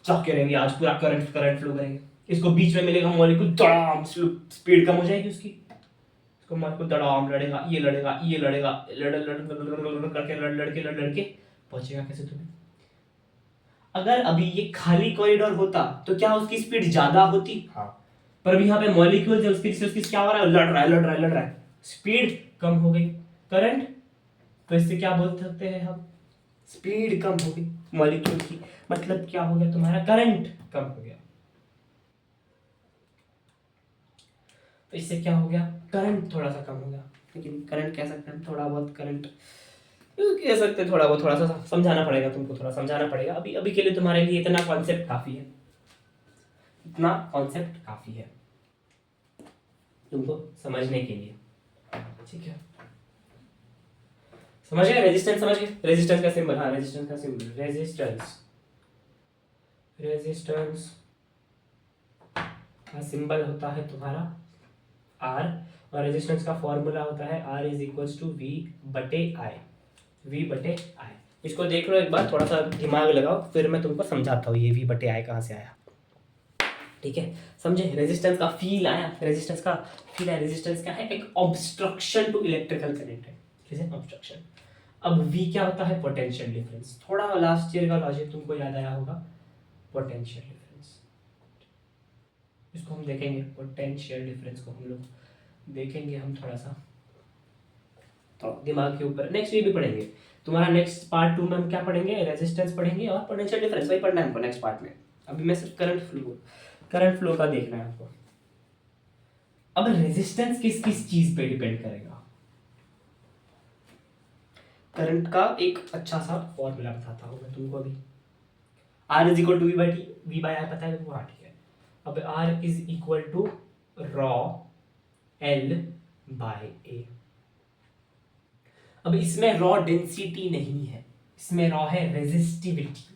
चाके रहेंगे, आज पूरा करंट फ्लो करेंगे। इसको बीच में मिलेगा मॉलिक्यूल, तड़ाम, स्पीड कम हो जाएगी उसकी, इसको मॉलिक्यूल तड़ाम लड़ेगा, ये लड़ेगा लड़ के पहुंचेगा कैसे तुम्हें। अगर अभी ये खाली कॉरिडोर होता तो क्या उसकी स्पीड ज्यादा होती, हाँ, पर अभी यहाँ पे मॉलिक्यूल्स है, उसकी क्या हो रहा है, लड़ रहा है, स्पीड कम हो गई, करंट, तो इससे क्या बोल सकते हैं हम, स्पीड कम हो गई मॉलिक्यूल की, मतलब क्या हो गया, तुम्हारा करंट कम हो गया। तो इससे क्या हो गया, करंट थोड़ा सा कम हो गया, लेकिन करंट कह सकते हैं थोड़ा बहुत करंट कह सकते, थोड़ा बहुत, थोड़ा सा समझाना पड़ेगा तुमको, थोड़ा समझाना पड़ेगा। अभी अभी के लिए तुम्हारे लिए इतना कॉन्सेप्ट काफी है, इतना कॉन्सेप्ट काफी है तुमको समझने के लिए, ठीक है। समझ गए रेजिस्टेंस, समझ गए रेजिस्टेंस का सिंबल, हाँ रेजिस्टेंस का सिंबल, रेजिस्टेंस का सिंबल होता है तुम्हारा आर, और रेजिस्टेंस का फॉर्मूला होता है R is equals to V बटे आई, वी बटे आई। इसको देख लो एक बार, थोड़ा सा दिमाग लगाओ, फिर मैं तुमको समझाता हूँ ये वी बटे आई कहाँ से आया। ठीक है, समझे? रेजिस्टेंस का फील आया, रेजिस्टेंस का फील आया। रेजिस्टेंस क्या है? एक ऑब्स्ट्रक्शन टू इलेक्ट्रिकल करंट है, ठीक है, ऑब्स्ट्रक्शन। अब वी क्या होता है? Potential difference. थोड़ा लास्ट ईयर का लॉजिक तुमको याद आया होगा, पोटेंशियल डिफरेंस। इसको हम देखेंगे, पोटेंशियल डिफरेंस को हम लोग देखेंगे हम थोड़ा सा, तो दिमाग के ऊपर नेक्स्ट वीक भी पढ़ेंगे। तुम्हारा नेक्स्ट पार्ट 2 में हम क्या पढ़ेंगे? रेजिस्टेंस पढ़ेंगे और पोटेंशियल डिफरेंस, वही पढ़ना है हमको नेक्स्ट पार्ट में। अभी मैं सिर्फ करंट फ्लो का देखना है आपको। अब रेजिस्टेंस किस किस चीज पे डिपेंड करेगा? करंट का एक अच्छा सा फॉर्मूला बताता हूँ मैं तुमको अभी। R is equal to V by T, V by R पता है तुमको? हाँ ठीक है। अब R is equal to rho L by A. अब इसमें रॉ डेंसिटी नहीं है, इसमें रॉ है रेजिस्टिविटी।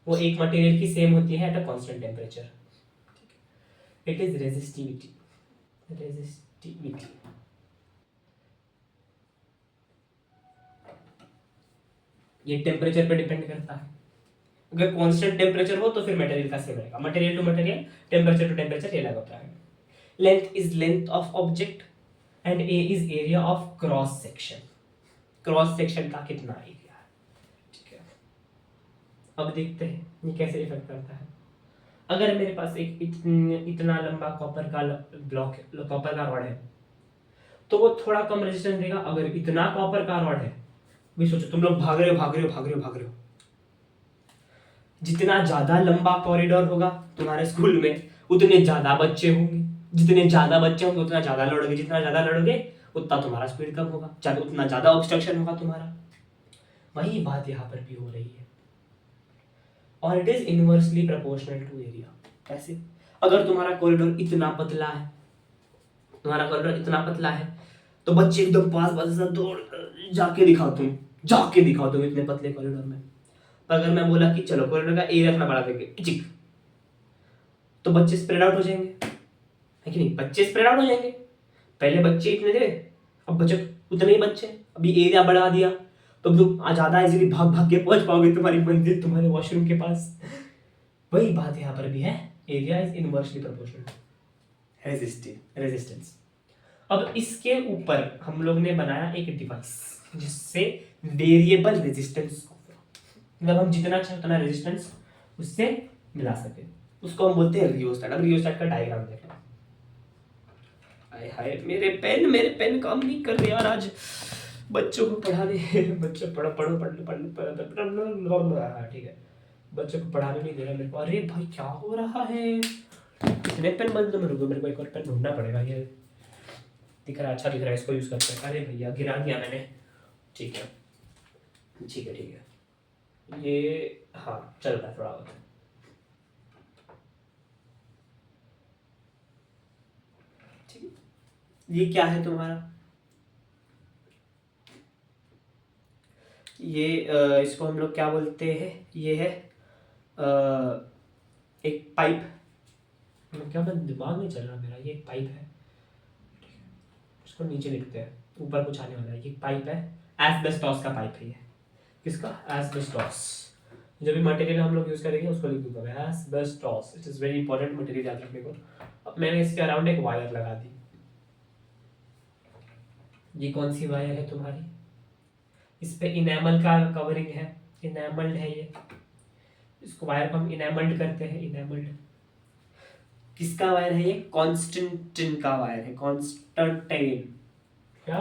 वो एक मटेरियल की सेम होती है at a constant temperature, it is resistivity. ये टेम्परेचर पे डिपेंड करता है। अगर कांस्टेंट टेम्परेचर हो तो फिर मटेरियल का सेम रहेगा, material to material, temperature to temperature ये अलग होता है। Length is length of object and A is area of cross section. Cross section का कितना एरिया है, ठीक है। अब देखते हैं ये कैसे इफेक्ट करता है। अगर मेरे पास एक इतना लंबा कॉपर का ब्लॉक, कॉपर का रॉड है, तो वो थोड़ा कम रेजिस्टेंस देगा। अगर इतना कॉपर का रॉड है, भी सोचो तुम लोग भाग रहे हो, जितना ज्यादा लंबा कॉरिडोर होगा तुम्हारे स्कूल में, उतने ज्यादा बच्चे होंगे, जितने ज्यादा बच्चे होंगे उतना ज्यादा लड़ोगे, जितना ज्यादा लड़ोगे उतना तुम्हारा स्पीड कम होगा, उतना ज्यादा ऑब्स्ट्रक्शन होगा तुम्हारा। वही बात यहाँ पर भी हो रही है। और it is inversely proportional to area. कैसे? अगर तुम्हारा कॉरिडोर इतना पतला है, तो बच्चे एकदम पास दौड़ जाके दिखाओ तुम इतने पतले कॉरिडोर में। अगर मैं बोला कि चलो कॉरिडोर का एरिया थोड़ा बढ़ा देंगे चिक, तो बच्चे स्प्रेड आउट हो जाएंगे, है कि नहीं? बच्चे स्प्रेड आउट हो जाएंगे। पहले बच्चे इतने थे, अब बच्चे उतने ही बच्चे, अभी एरिया बढ़ा दिया तो तुम ज्यादा इजीली भाग के पहुंच पाओगे तुम्हारी मंजिल, तुम्हारे वॉशरूम के पास। वही बात यहाँ पर भी है, area is inversely proportional resistance. अब इसके ऊपर हम लोग ने बनाया एक डिवाइस जिससे वेरिएबल रेजिस्टेंस, मतलब हम जितना चाहे उतना रेजिस्टेंस उससे मिला सके, उसको हम बोलते हैं रियोस्टेट। अब रियोस्टेट का डायग्राम देखो। हाय मेरे पेन काम नहीं कर रहे यार आज, बच्चों को पढ़ाने बच्चे पढ़ो ठीक है, बच्चों को पढ़ाने नहीं दे रहा मेरे को। अरे भाई क्या हो रहा है? कितने पेन बंद मेरे को एक और पेन ढूंढना पड़ेगा। ये दिख रहा है, अच्छा दिख रहा है, इसको यूज करते हैं। अरे भैया गिरा दिया मैंने, ठीक है। ये हाँ चल रहा है थोड़ा बहुत। ठीक है, ये क्या है तुम्हारा? ये इसको हम लोग क्या बोलते हैं? ये है एक पाइप। क्या मैं दिमाग नहीं चल रहा मेरा, ये एक पाइप है, इसको नीचे लिखते हैं, ऊपर कुछ आने वाला है। ये पाइप है, एस्बेस्टॉस का पाइप है ये। किसका? एस्बेस्टॉस। जो भी मटेरियल हम लोग यूज करेंगे उसको लिख दूंगा asbestos. It is very important material याद रखने को। अब मैंने इसके अराउंड एक वायर लगा दी। ये कौन सी वायर है तुम्हारी? इस पे इनेमल का कवरिंग है, इनेमल्ड है ये। इसको वायर को हम इनेमल्ड करते हैं, इनेमल्ड। किसका वायर है ये? कॉन्स्टेंटिन का वायर है, कॉन्स्टेंटाइन। क्या?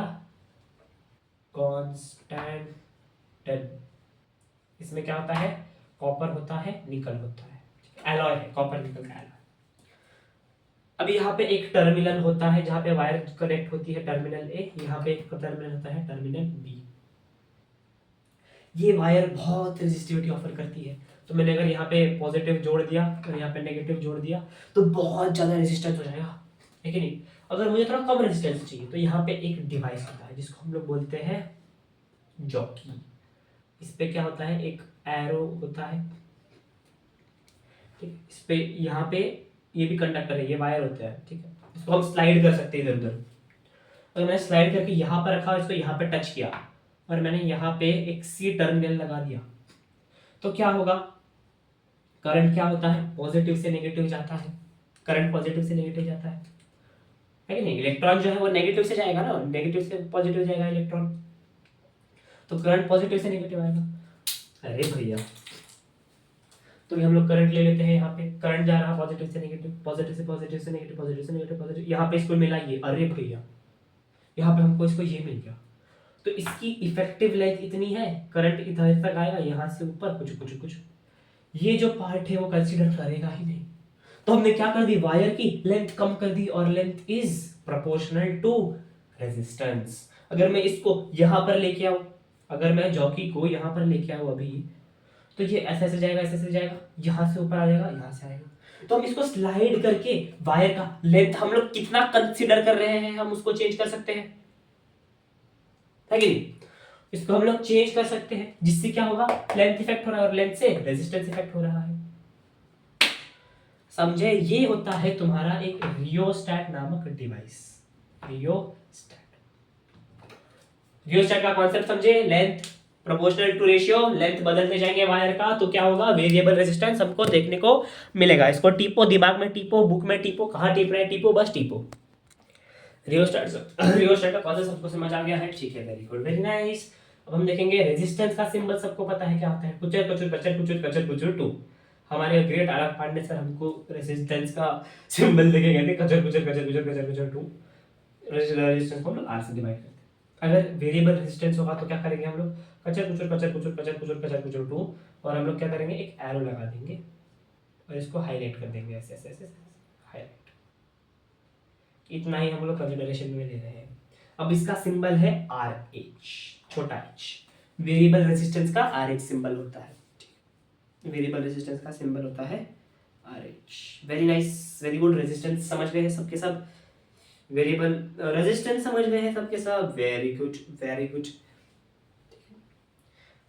कॉन्स्टेंटाइन। इसमें क्या होता है? कॉपर होता है, निकल होता है, एलॉय है, कॉपर निकल का एलॉय। अब यहाँ पे एक टर्मिनल होता है जहाँ पे वायर कनेक्ट होती है, टर्मिनल ए। यहाँ पे एक टर्मिनल होता है, टर्मिनल बी। ये वायर बहुत रेजिस्टिविटी ऑफर करती है, तो मैंने अगर यहाँ पे पॉजिटिव जोड़ दिया और यहाँ पे नेगेटिव जोड़ दिया तो बहुत ज़्यादा रेजिस्टेंस हो जाएगा, है कि नहीं? अगर मुझे थोड़ा कम रेजिस्टेंस चाहिए तो यहाँ पे एक डिवाइस होता है जिसको हम लोग बोलते हैं जॉकी। इस पे क्या होता है? एक एरो होता है, ठीक। इस पे यहाँ पे ये भी कंडक्टर है, ये वायर होता है, ठीक है। इसको हम स्लाइड कर सकते हैं इधर उधर। अगर मैंने स्लाइड करके यहाँ पर रखा, इसको यहाँ पे टच किया और मैंने यहाँ पे एक सी टर्मिनल लगा दिया, तो क्या होगा? करंट क्या होता है? पॉजिटिव से नेगेटिव जाता है, करंट पॉजिटिव से नेगेटिव जाता है कि नहीं? इलेक्ट्रॉन जो है वो नेगेटिव से जाएगा ना, नेगेटिव से पॉजिटिव जाएगा इलेक्ट्रॉन, तो करंट पॉजिटिव से नेगेटिव आएगा। अरे भैया, तो हम लोग करंट ले लेते हैं, यहाँ पे करंट जा रहा पॉजिटिव से नेगेटिव, पॉजिटिव से पॉजिटिव से नेगेटिव, पॉजिटिव से नेगेटिव, पॉजिटिव, यहाँ पे इसको मिला ये, अरे भैया यहाँ पे हमको इसको ये मिल गया। तो इसकी इफेक्टिव लेंथ इतनी है, करंट इधर तक आएगा, यहाँ से ऊपर कुछ कुछ कुछ, ये जो पार्ट है वो कंसीडर करेगा ही नहीं। तो हमने क्या कर दी, वायर की लेंथ कम कर दी, और length is proportional to resistance. अगर मैं इसको यहाँ पर लेके आऊं, अगर मैं जॉकी को यहाँ पर लेके आऊं अभी, तो ये ऐसे ऐसे जाएगा, ऐसे ऐसे जाएगा, यहाँ से ऊपर आ जाएगा, यहाँ से आएगा। तो हम इसको स्लाइड करके वायर का लेंथ हम लोग कितना कंसीडर कर रहे हैं, हम उसको चेंज कर सकते हैं, है कि नहीं? इसको हम लोग चेंज कर सकते हैं, जिससे क्या होगा, लेंथ इफेक्ट हो रहा है और लेंथ से रेजिस्टेंस इफेक्ट हो रहा है। समझे? ये होता है तुम्हारा एक रियोस्टैट नामक डिवाइस। रियोस्टैट का कॉन्सेप्ट समझे, length proportional to ratio, length बदलते जाएंगे वायर का, तो क्या होगा, वेरिएबल रेजिस्टेंस हमको देखने को मिलेगा। इसको टीपो, दिमाग में टीपो, बुक में टीपो, कहाँ टीप रहे हैं टीपो, बस टीपो। रियोस्टैट का कॉन्सेप्ट सबको समझ आ गया है, ठीक है, वेरी गुड, वेरी नाइस। अब हम देखेंगे रेजिस्टेंस का सिंबल, सबको पता है क्या होता है, कुचर कुचर कचर कुचर कचर कुचर टू। हमारे ग्रेट आरक पांडे सर हमको रेजिस्टेंस का सिंबल देके गए थे, कचर कुचर कचर कुचर कचर कुचर टू। रेजिस्टेंस को हम लोग आर से डिवाइड करते हैं। अगर वेरिएबल रेजिस्टेंस होगा तो क्या करेंगे हम लोग, कचर कुचर कचर कुचर कचर कुचर कचर कुचर टू, और हम लोग क्या करेंगे, एक एरो लगा देंगे और इसको हाईलाइट कर देंगे, ऐसे ऐसे ऐसे हाईलाइट। इतना ही हम लोग कंसिडरेशन में ले रहे हैं। अब इसका सिंबल है आर एच, छोटा एच। वेरिएबल रेजिस्टेंस का आर एच सिंबल होता है, वेरिएबल रेजिस्टेंस का सिंबल होता है R H. Very nice, very good. Resistance समझ गए हैं सबके सब, वेरिएबल रेजिस्टेंस समझ गए हैं सबके सब, वेरी गुड, वेरी गुड।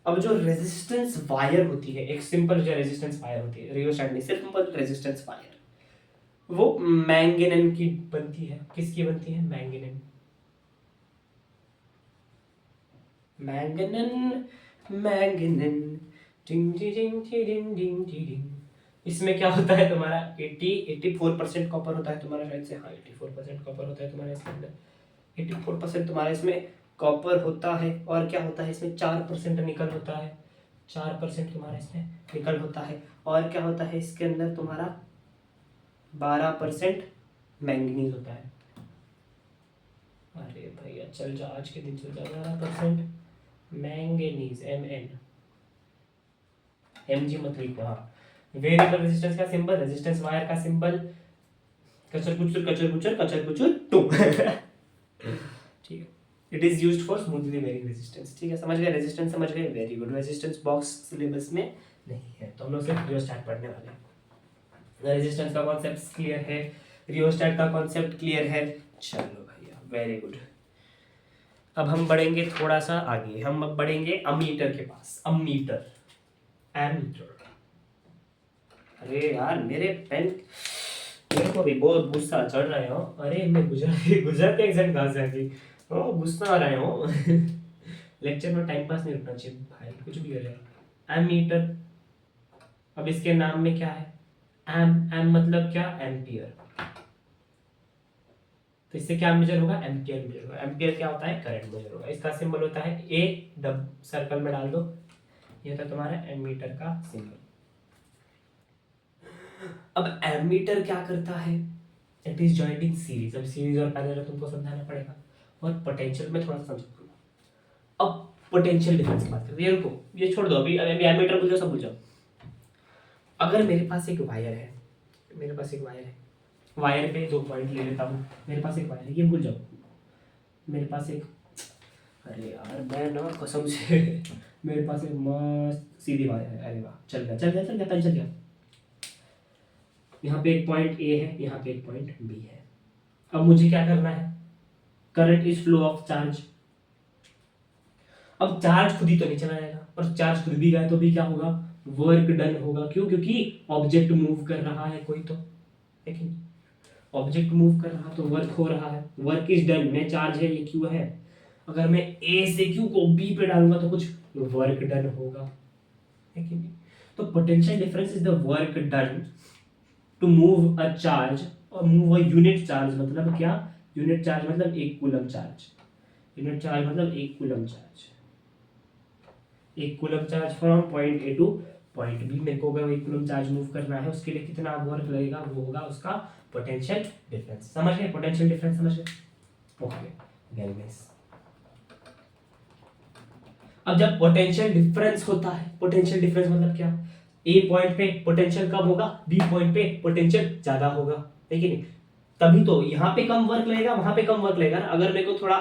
अब जो रेजिस्टेंस वायर होती है, एक सिंपल जो रेजिस्टेंस वायर होती है, रियोस्टैट में सिंपल रेजिस्टेंस वायर, वो मैंगनीज की बनती है। किसकी बनती है, मैंगनीज, मैंगनीज, मैंगनीज, टिंग टिंग टिंग टिंग टिंग। इसमें क्या होता है तुम्हारा, 84% कॉपर होता है तुम्हारा, शायद से, हाँ 84% कॉपर होता है तुम्हारे इसके अंदर, 84% तुम्हारा इसमें कॉपर होता है। और क्या होता है इसमें, 4% निकल होता है, 4% तुम्हारा इसमें निकल होता है। और क्या होता है इसके अंदर तुम्हारा, 12% मैंगनीज होता है। अरे भैया चल जा, आज के दिन चल जा, 12% मैंगनीज, Mg मत लिखो, हाँ। वेरिएबल रेजिस्टेंस का सिंबल, रेजिस्टेंस वायर का सिंबल, कचर कुचर कचर कुचर कचर कुचर टू। ठीक है, it is used for smoothly varying resistance. ठीक है, समझ गए, रेजिस्टेंस समझ गए, very good. Resistance box syllabus में नहीं है, तो हम लोग सिर्फ रियोस्टैट पढ़ने वाले हैं। रेजिस्टेंस का कॉन्सेप्ट क्लियर है, रियोस्टैट का कॉन्सेप्ट क्लियर है, चलो भैया, वेरी गुड। अब हम बढ़ेंगे थोड़ा सा आगे, हम अब बढ़ेंगे अमीटर के पास। Ammeter, ammeter. अरे यार मेरे पेन, मेरे को भी बहुत गुस्सा चढ़ रहा है हो। अरे मैं गुजरात के एग्जाम कहाँ से आ गई, गुस्सा आ रहा है हो। लेक्चर में टाइम पास नहीं रुकना चाहिए भाई, कुछ भी हो जाए। एमीटर, अब इसके नाम में क्या है, एम मतलब क्या, एम्पियर। तो इससे क्या मेजर होगा, एम्पियर मेजर होगा। एम्पियर क्या होता है, करंट मेजर होगा। इसका सिंबल होता है ए, डब सर्कल में डाल दो, ये था तुम्हारा एमीटर का सिंबल। अब एमीटर क्या करता है, it is joined in series. अब सीरीज और पैरेलल तुमको समझाना पड़ेगा, और पोटेंशियल में थोड़ा सा समझो। अब पोटेंशियल डिफरेंस की बात करते हैं, रुको ये छोड़ दो, अभी एमीटर भूल जाओ, सब भूल जाओ। अगर मेरे पास एक वायर है, मेरे पास एक वायर है, वायर पे 2 पॉइंट ले लेता हूँ, मेरे पास एक वायर है, ये भूल जाओ। मेरे पास एक, अरे यार मैं ना कसम से मेरे पास एक मस्त सीधी वायर है, अरे वाह, चल गया चल गया चल गया, पेन चल गया। यहाँ पे एक पॉइंट ए है, यहाँ पे एक पॉइंट बी है। अब मुझे क्या करना है, current is flow of charge. अब चार्ज खुद ही तो नहीं चला जाएगा, और चार्ज खुद भी गया तो भी क्या होगा, वर्क डन होगा। क्यों, क्योंकि ऑब्जेक्ट मूव कर रहा है कोई तो, लेकिन ऑब्जेक्ट मूव कर रहा तो वर्क हो रहा है, वर्क इज डन। में चार्ज है, ये क्यू है, अगर मैं ए से क्यू को बी पे डालूंगा तो कुछ वर्क डन होगा, है कि नहीं? तो potential difference is the work done to move a charge और मूव अ यूनिट चार्ज मतलब क्या, यूनिट चार्ज मतलब 1 कूलम चार्ज, यूनिट चार्ज मतलब 1 coulomb charge, 1 coulomb charge from point A to point B. मेरे को अगर 1 कूलम चार्ज मूव करना है उसके लिए कितना वर्क लगेगा, वो होगा उसका पोटेंशियल डिफरेंस। समझ गए पोटेंशियल डिफरेंस, समझ गए, ओके वेरी नाइस। अब जब पोटेंशियल डिफरेंस होता है, पोटेंशियल डिफरेंस मतलब क्या, ए पॉइंट पे पोटेंशियल कम होगा, बी पॉइंट पे पोटेंशियल ज्यादा होगा, है कि नहीं, तभी तो यहाँ पे कम वर्क लगेगा वहां पे कम वर्क लगेगा ना। अगर मेरे को थोड़ा,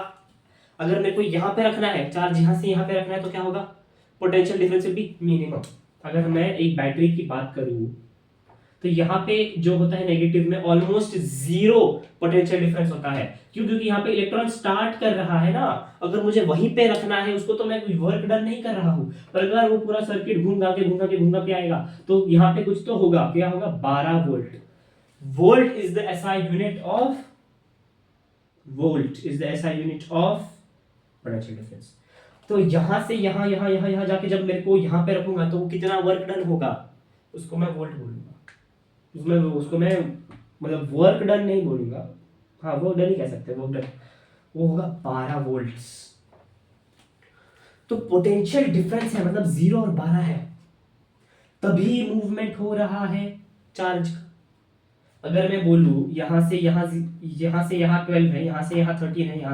अगर मेरे को यहाँ पे रखना है चार्ज, यहाँ से यहाँ पे रखना है तो क्या होगा, potential difference will be minimum. अगर मैं एक बैटरी की बात करूँ तो यहाँ पे जो होता है नेगेटिव में ऑलमोस्ट जीरो पोटेंशियल डिफरेंस होता है, क्यों, क्योंकि यहाँ पे इलेक्ट्रॉन स्टार्ट कर रहा है ना। अगर मुझे वहीं पे रखना है उसको तो मैं कोई वर्क डन नहीं कर रहा हूँ, पर अगर वो पूरा सर्किट घूम के आएगा तो यहाँ पे कुछ तो होगा, क्या होगा, 12 volt. Volt is the SI unit of, volt is the SI unit of potential difference. तो यहाँ से यहाँ जाके जब मेरे को यहाँ पे रखूंगा तो वो कितना वर्क डन होगा, उसको मैं वोल्ट बोलूंगा। उसमें उसको मैं मतलब वर्क डन नहीं बोलूंगा, हाँ वो डन ही कह सकते हैं, वो डन, वो होगा 12 वोल्ट्स। तो पोटेंशियल डिफरेंस है मतलब 0 और 12 है, तभी मूवमेंट हो रहा है चार्ज का। अगर मैं बोलूं यहाँ से यहाँ 12 है, यहाँ से यहाँ 13 है, यहाँ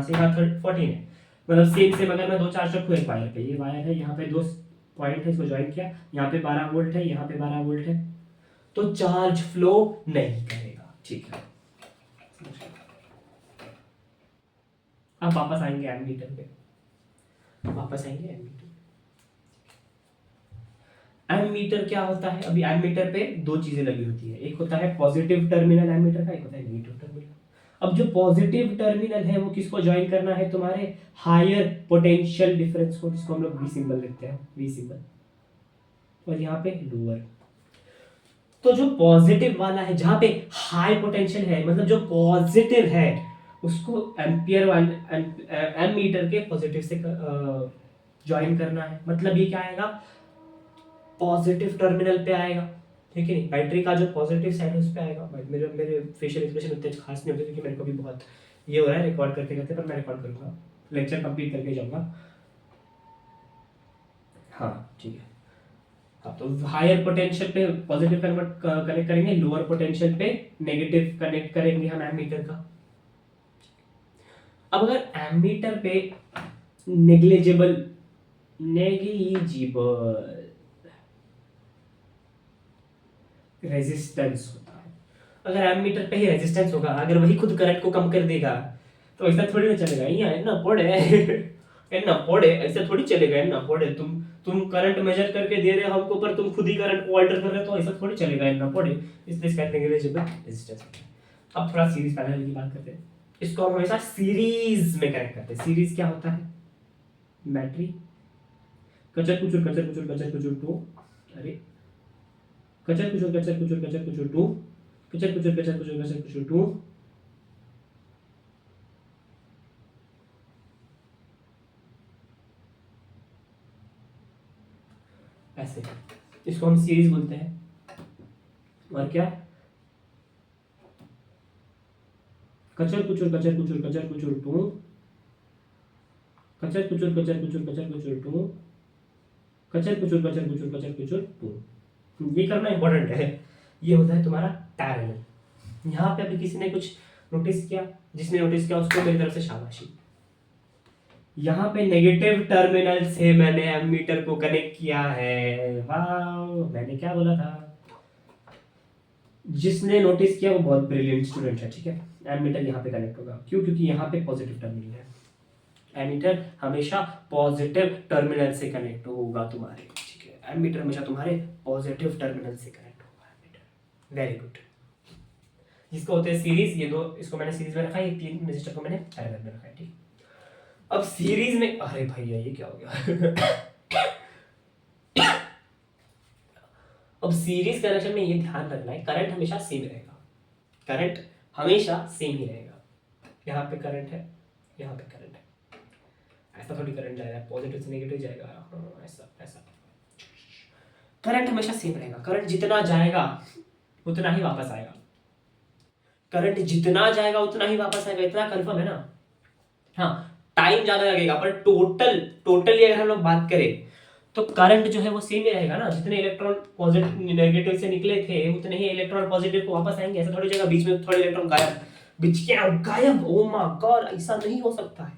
से यहाँ 14 है, मतलब सेम अगर मैं दो चार्ज रखूँ एक वायर पे, ये वायर है, यहाँ पे दो पॉइंट है, इसको ज्वाइन किया, यहाँ पे 12 वोल्ट है, यहाँ पे 12 वोल्ट है, तो चार्ज फ्लो नहीं करेगा, ठीक है। अब वापस आएंगे एमीटर पे, वापस आएंगे एमीटर। एमीटर क्या होता है, अभी एमीटर पे दो चीजें लगी होती है, एक होता है पॉजिटिव टर्मिनल एमीटर का, एक होता है नेगेटिव टर्मिनल। अब जो पॉजिटिव टर्मिनल है वो किसको ज्वाइन करना है, तुम्हारे हायर पोटेंशियल डिफरेंस को, जिसको हम लोग वी सिंबल लिखते हैं, वी सिंबल, और यहाँ पे लोअर। तो जो पॉजिटिव वाला है जहां पे हाई पोटेंशियल है, मतलब जो पॉजिटिव है, उसको एम्पियर वाले एमीटर के पॉजिटिव से ज्वाइन करना है। मतलब ये क्या आएगा, पॉजिटिव टर्मिनल पे आएगा, ठीक है। बैटरी का जो पॉजिटिव साइड है उस पे आएगा। मेरे मेरे फेशियल एक्सप्रेशन उतने खास नहीं होते क्योंकि मेरे को भी बहुत ये हो रहा है रिकॉर्ड करते करते, पर मैं रिकॉर्ड करूंगा, लेक्चर कंप्लीट करके जाऊंगा। हाँ ठीक है, हाँ तो हायर पोटेंशियल पे पॉजिटिव कनेक्ट करेंगे, लोअर पोटेंशियल पे नेगेटिव कनेक्ट करेंगे हम एमीटर का। अब अगर एमीटर पे नेग्लिजिबल रेजिस्टेंस होता है, अगर एमीटर पे ही रेजिस्टेंस होगा, अगर वही खुद करंट को कम कर देगा तो ऐसा थोड़ी ना चलेगा, ये ना पड़े ना पड़े, ऐसा थोड़ी चलेगा, ना पड़े। तुम करंट मेजर करके दे रहे हो हमको, पर तुम खुद ही करंट को अल्टर कर रहे हो, तो ऐसा थोड़ी चलेगा, ना पड़े। इसलिए इसका नेग्लिजिबल रेजिस्टेंस होता है। अब थोड़ा सीरीज पैरेलल की बात करते हैं, इसको हम हमेशा सीरीज में कनेक्ट करते हैं। सीरीज क्या होता है, बैटरी कचर कुचर टू, अरे कचर कुचर टू, कचर कुचर टू, ऐसे, इसको हम सीरीज बोलते हैं। और क्या, कचर कुचर टू, कचर कुचर टू, कचर कुचर टू। ये करना इंपॉर्टेंट है। ये होता है तुम्हारा पैरेलल। यहाँ पे अभी किसी ने कुछ नोटिस किया, जिसने नोटिस किया उसको मेरी तरफ से शाबाशी। यहाँ पे नेगेटिव टर्मिनल से मैंने एमीटर को कनेक्ट किया है, वाह, मैंने क्या बोला था। जिसने नोटिस किया वो बहुत ब्रिलियंट स्टूडेंट है, ठीक है। एमीटर यहाँ पे कनेक्ट होगा, क्यों, क्योंकि यहाँ पे पॉजिटिव टर्मिनल है। एमीटर हमेशा पॉजिटिव टर्मिनल से कनेक्ट होगा तुम्हारे, ठीक है। एमीटर हमेशा तुम्हारे पॉजिटिव टर्मिनल से कनेक्ट होगा एमीटर, वेरी गुड। जिसको होते हैं सीरीज, ये दो, इसको मैंने सीरीज में रखा है, ये तीन रजिस्टर को मैंने पैरेलल में रखा है, ठीक। अब सीरीज में, अरे भैया ये क्या हो गया अब सीरीज कनेक्शन में ये ध्यान रखना है, करंट हमेशा सेम रहेगा, करंट हमेशा सेम ही रहेगा। यहाँ पे करंट है, यहाँ पे करंट है, ऐसा थोड़ी करंट जाएगा, पॉजिटिव से नेगेटिव जाएगा, ऐसा ऐसा। करंट हमेशा सेम रहेगा, करंट जितना जाएगा उतना ही वापस आएगा। करंट जितना जाएगा उतना ही वापस आएगा, इतना कंफर्म है ना। हाँ, टाइम ज्यादा लगेगा, पर टोटली अगर हम लोग बात करें तो करंट जो है वो सेम ही रहेगा ना। जितने इलेक्ट्रॉन पॉजिटिव नेगेटिव से निकले थे उतने ही इलेक्ट्रॉन पॉजिटिव को वापस आएंगे। ऐसा थोड़ी जगह बीच में थोड़े इलेक्ट्रॉन गायब, गायब, ओ माय गॉड, ऐसा नहीं हो सकता है,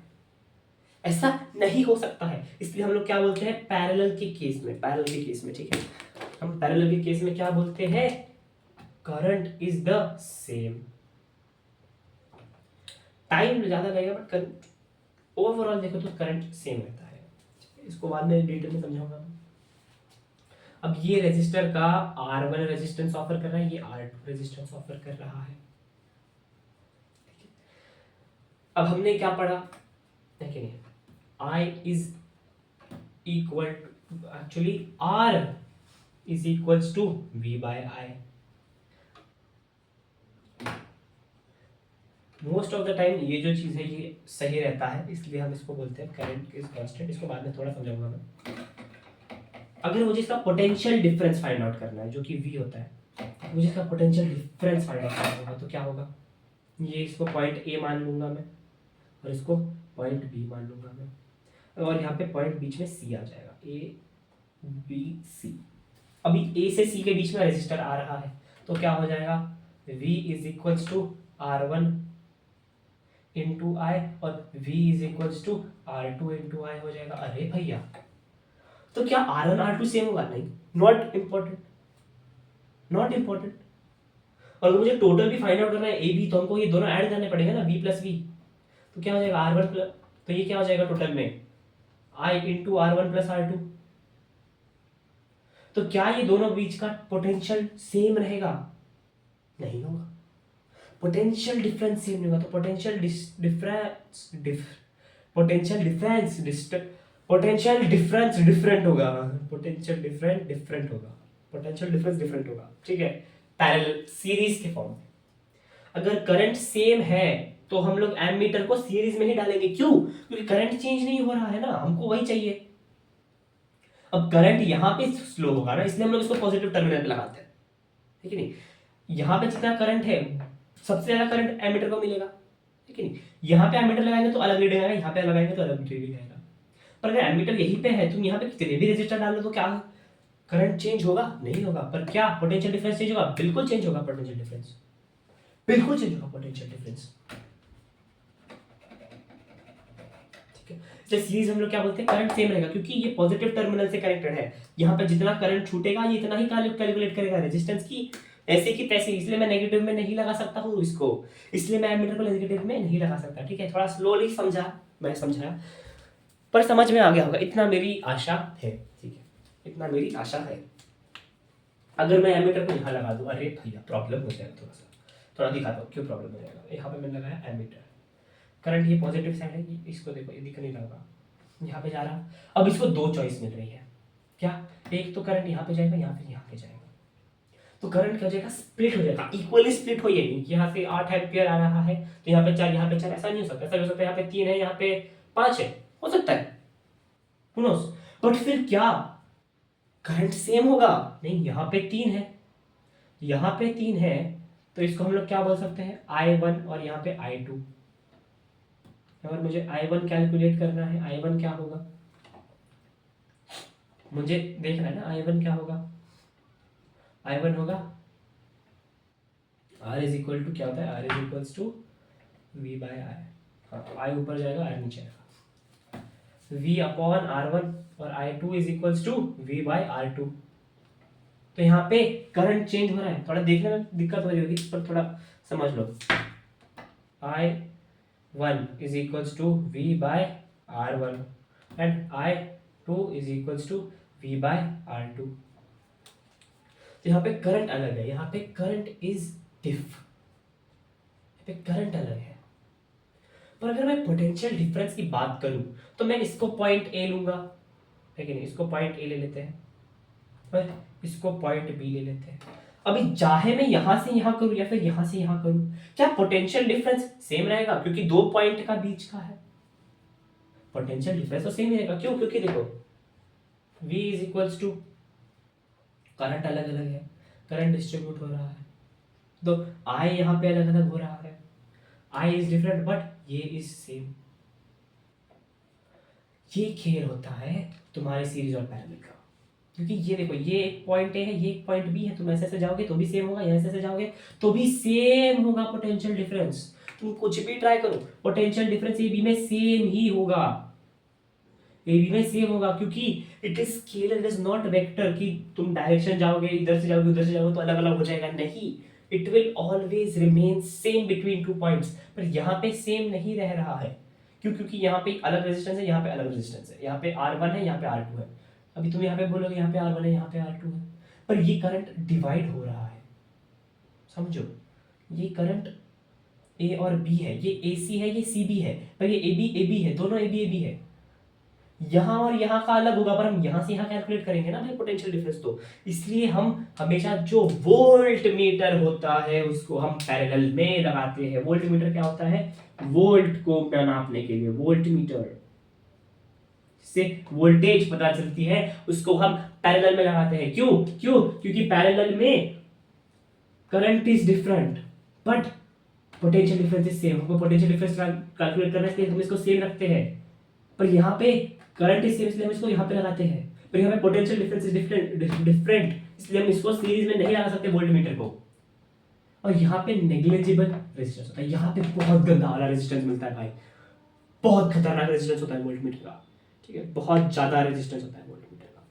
ऐसा नहीं हो सकता है। इसलिए हम लोग क्या बोलते हैं पैरेलल के केस में, ठीक है, हम पैरेलल के केस में क्या बोलते हैं, current is the same. Time ज्यादा लगेगा बट करंट ओवरऑल देखो तो करंट सेम रहता है। इसको बाद में डिटेल में समझाऊंगा। अब ये रेजिस्टर का R1 रेजिस्टेंस ऑफर कर रहा है, ये R2 रेजिस्टेंस ऑफर कर रहा है। अब हमने क्या पढ़ा है कि नहीं, I is equal actually R is equals to V by I। Most of the time ये जो चीज है ये सही रहता है, इसलिए हम इसको बोलते हैं करंट इज कांस्टेंट। इसको बाद में थोड़ा समझाऊंगा मैं। अगर मुझे इसका पोटेंशियल डिफरेंस फाइंड आउट करना है जो कि V होता है, मुझे इसका पोटेंशियल डिफरेंस फाइंड आउट करना होगा, तो क्या होगा, ये इसको पॉइंट A मान लूंगा मैं और इसको पॉइंट B मान लूंगा मैं, और यहाँ पे पॉइंट बीच में C आ जाएगा, ABC। अभी A से C के बीच में रेजिस्टर आ रहा है, तो क्या हो जाएगा, V is equals to R1 into I और V is equals to R2 into I हो जाएगा। अरे भैया, तो क्या R1 R2 सेम होगा, नहीं, नॉट इंपॉर्टेंट, नॉट इंपॉर्टेंट। और अगर मुझे टोटल भी फाइंड आउट करना है A B, तो हमको ये दोनों ऐड करने पड़ेगा ना, V प्लस V। तो क्या हो जाएगा R1 प्लस, तो ये क्या हो जाएगा टोटल में I into R1 plus R2। तो क्या ये दोनों बीच का पोटेंशियल सेम रहेगा, नहीं होगा, पोटेंशियल डिफरेंस सेम नहीं होगा। तो पोटेंशियल डिफरेंस डिफरेंट होगा, पोटेंशियल डिफरेंस डिफरेंट होगा, ठीक है, पैरेलल सीरीज के फॉर्म में। अगर करंट सेम है तो हम लोग एमीटर को सीरीज में ही डालेंगे, क्यों, क्योंकि करंट चेंज नहीं हो रहा है ना, हमको वही चाहिए। अब करंट यहाँ पे स्लो होगा ना, इसलिए हम लोग इसको पॉजिटिव टर्मिनल पे लगाते हैं, ठीक है नहीं। यहाँ पे जितना करंट है सबसे ज्यादा करंट एमीटर को मिलेगा, ठीक है नहीं। यहाँ पे एमीटर लगाएंगे तो अलग रीडिंग आएगा, यहाँ पे लगाएंगे तो अलग रीडिंग आएगा। पर अगर एमीटर यहीं पे है, तुम यहाँ पे कितने भी रेजिस्टर डाल लो तो क्या करंट चेंज होगा, नहीं होगा। पर क्या पोटेंशियल डिफरेंस चेंज होगा, बिल्कुल चेंज होगा पोटेंशियल डिफरेंस, बिल्कुल चेंज होगा पोटेंशियल डिफरेंस, ठीक है। जैसे सीरीज हम लोग क्या बोलते हैं, करंट सेम रहेगा क्योंकि ये पॉजिटिव टर्मिनल से कनेक्टेड है। यहाँ पे जितना करंट छूटेगा ये इतना ही कैलकुलेट करेगा रेजिस्टेंस की, ऐसे की तैसे। इसलिए मैं नेगेटिव में नहीं लगा सकता हूँ इसको, इसलिए मैं एमीटर को नेगेटिव में नहीं लगा सकता, ठीक है। थोड़ा स्लोली समझा, मैं समझाया पर समझ में आ गया होगा, इतना मेरी आशा है, ठीक है, इतना मेरी आशा है। अगर मैं एमीटर को यहाँ लगा दूँ, अरे भैया प्रॉब्लम हो जाएगा, थोड़ा दिखाता हूँ क्यों प्रॉब्लम हो जाएगा। यहाँ पे मैंने लगाया एमीटर, करंट ये पॉजिटिव साइड है, ये इसको देखो, ये दिख नहीं लगा, यहाँ पे जा रहा। अब इसको दो चॉइस मिल रही है, क्या, एक तो करंट यहाँ पे जाएगा, यहाँ पे जाएगा, तो करंट क्या हो जाएगा, स्प्लिट हो जाएगा, इक्वली स्प्लिट हो, ये यहाँ से 8 एम्पियर आ रहा है तो यहाँ पे 4, यहाँ पे 4, ऐसा नहीं हो सकता। ऐसा हो सकता है यहाँ पे 3 है, यहाँ पे 5 है, हो सकता है, who knows। बट फिर क्या करंट सेम होगा, नहीं, यहाँ पे 3 है, यहाँ पे 3 है, तो इसको हम लोग क्या बोल सकते हैं, I1 और यहाँ पे I2। अगर मुझे I1 कैलकुलेट करना है, I1 क्या होगा, मुझे देखना है ना, I1 क्या होगा, I1 होगा R इज इक्वल टू, क्या होता है, R is equals to V by I। हाँ, I ऊपर जाएगा, R नीचे आएगा, V अपॉन R1 और I2 is equals to V by R2। तो यहाँ पे करंट चेंज हो रहा है, थोड़ा देखने में दिक्कत हो रही होगी पर थोड़ा समझ लो। I1 is equals to V by R1 and I2 is equals to V by R2। तो यहाँ पे करंट अलग है, यहाँ पे करंट इज डिफ, यहाँ पे करंट अलग है। पर अगर मैं पोटेंशियल डिफरेंस की बात करूं तो मैं इसको पॉइंट ए लूंगा, है कि नहीं, इसको पॉइंट ए ले लेते हैं और इसको पॉइंट बी ले लेते हैं। अभी चाहे मैं यहां से यहां करूं या फिर यहां से यहां करूं, क्या पोटेंशियल डिफरेंस सेम रहेगा, क्योंकि दो पॉइंट का बीच का है, पोटेंशियल डिफरेंस तो सेम रहेगा। क्यों, क्योंकि देखो V is equals to, current अलग अलग है, करंट डिस्ट्रीब्यूट हो रहा है, तो आई यहाँ पे अलग अलग हो रहा है, आई इज डिफरेंट बट ये इज सेम। ये खेल होता है तुम्हारे सीरीज और पैरेलल का, क्योंकि ये देखो ये एक पॉइंट ए है, ये एक पॉइंट बी है, तुम ऐसे ऐसे जाओगे तो भी सेम होगा, यहाँ ऐसे जाओगे तो भी सेम होगा पोटेंशियल डिफरेंस। तुम कुछ भी ट्राई करो, पोटेंशियल डिफरेंस ए बी में सेम ही होगा, ए बी में सेम होगा, क्योंकि it is scalar, it is not vector कि तुम डायरेक्शन जाओगे, इधर से जाओगे उधर से जाओगे तो अलग अलग हो जाएगा, नहीं, it will always remain same between two points. पर यहाँ पे सेम नहीं रह रहा है, क्यों? क्योंकि यहाँ पे अलग रेजिस्टेंस है, यहाँ पे अलग रेजिस्टेंस है, यहाँ पे R1 है, यहाँ पे R2 है। अभी तुम यहाँ पे बोलोगे यहाँ पे R1 है, यहाँ पे R2 है, पर ये करंट डिवाइड हो रहा है, समझो, ये करंट ए और बी है, ये AC है, ये CB है, पर ये AB है, दोनों AB है, यहाँ और यहाँ का अलग होगा, पर हम यहाँ से यहाँ कैलकुलेट करेंगे ना भाई पोटेंशियल डिफरेंस, तो इसलिए हम हमेशा जो वोल्ट मीटर होता है उसको हम पैरेलल में लगाते हैं। वोल्ट मीटर क्या होता है? वोल्ट को नापने के लिए वोल्ट मीटर से वोल्टेज पता चलती है, उसको हम पैरेलल में लगाते हैं। क्यों? क्योंकि पैरेलल में current is different but potential difference is same. हमको पोटेंशियल डिफरेंस कैलकुलेट करना है इसलिए हम इसको सेम रखते हैं, पर यहाँ पे करंट इज सेम इसलिए हम इसको यहाँ पे लगाते हैं, पर यहाँ पे पोटेंशियल डिफरेंस इज डिफरेंट इसलिए हम इसको सीरीज में नहीं लगा सकते वोल्ट मीटर को। और यहाँ पे नेग्लिजिबल रेजिस्टेंस होता है, यहाँ पे बहुत गंदा वाला रेजिस्टेंस मिलता है भाई, बहुत खतरनाक रेजिस्टेंस होता है वोल्ट मीटर का, ठीक है, बहुत ज्यादा रेजिस्टेंस होता है वोल्ट मीटर का,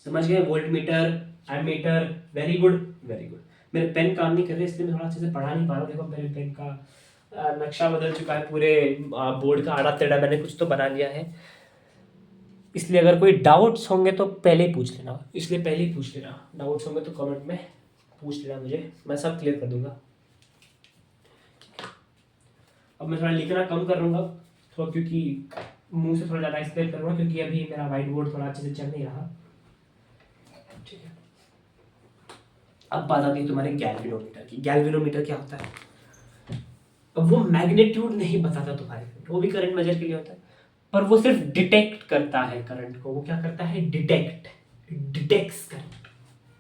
समझ गए? Volt meter, ammeter, very good very good. मेरे पेन काम नहीं कर रहे इसलिए मैं थोड़ा अच्छे से पढ़ा नहीं पा रहा हूँ। देखो मेरे पेन का नक्शा बदल चुका है, पूरे बोर्ड का आड़ा टेढ़ा मैंने कुछ तो बना लिया है, इसलिए अगर कोई डाउट्स होंगे तो पहले ही पूछ लेना, इसलिए पहले ही पूछ लेना, डाउट्स होंगे तो कमेंट में पूछ लेना मुझे, मैं सब क्लियर कर दूंगा। अब मैं थोड़ा लिखना कम कर दूंगा थोड़ा, क्योंकि मुंह से थोड़ा ज़्यादा एक्सप्लेन करूँगा, क्योंकि अभी मेरा वाइट बोर्ड थोड़ा अच्छे से चल नहीं रहा, ठीक है। अब बात आती है तुम्हारे गैल्वेनोमीटर की। गैल्वेनोमीटर क्या होता है? अब वो मैग्नीट्यूड नहीं बताता तुम्हारे, वो भी करंट मेजर के लिए होता है, पर वो सिर्फ डिटेक्ट करता है करंट को। वो क्या करता है? Detects current.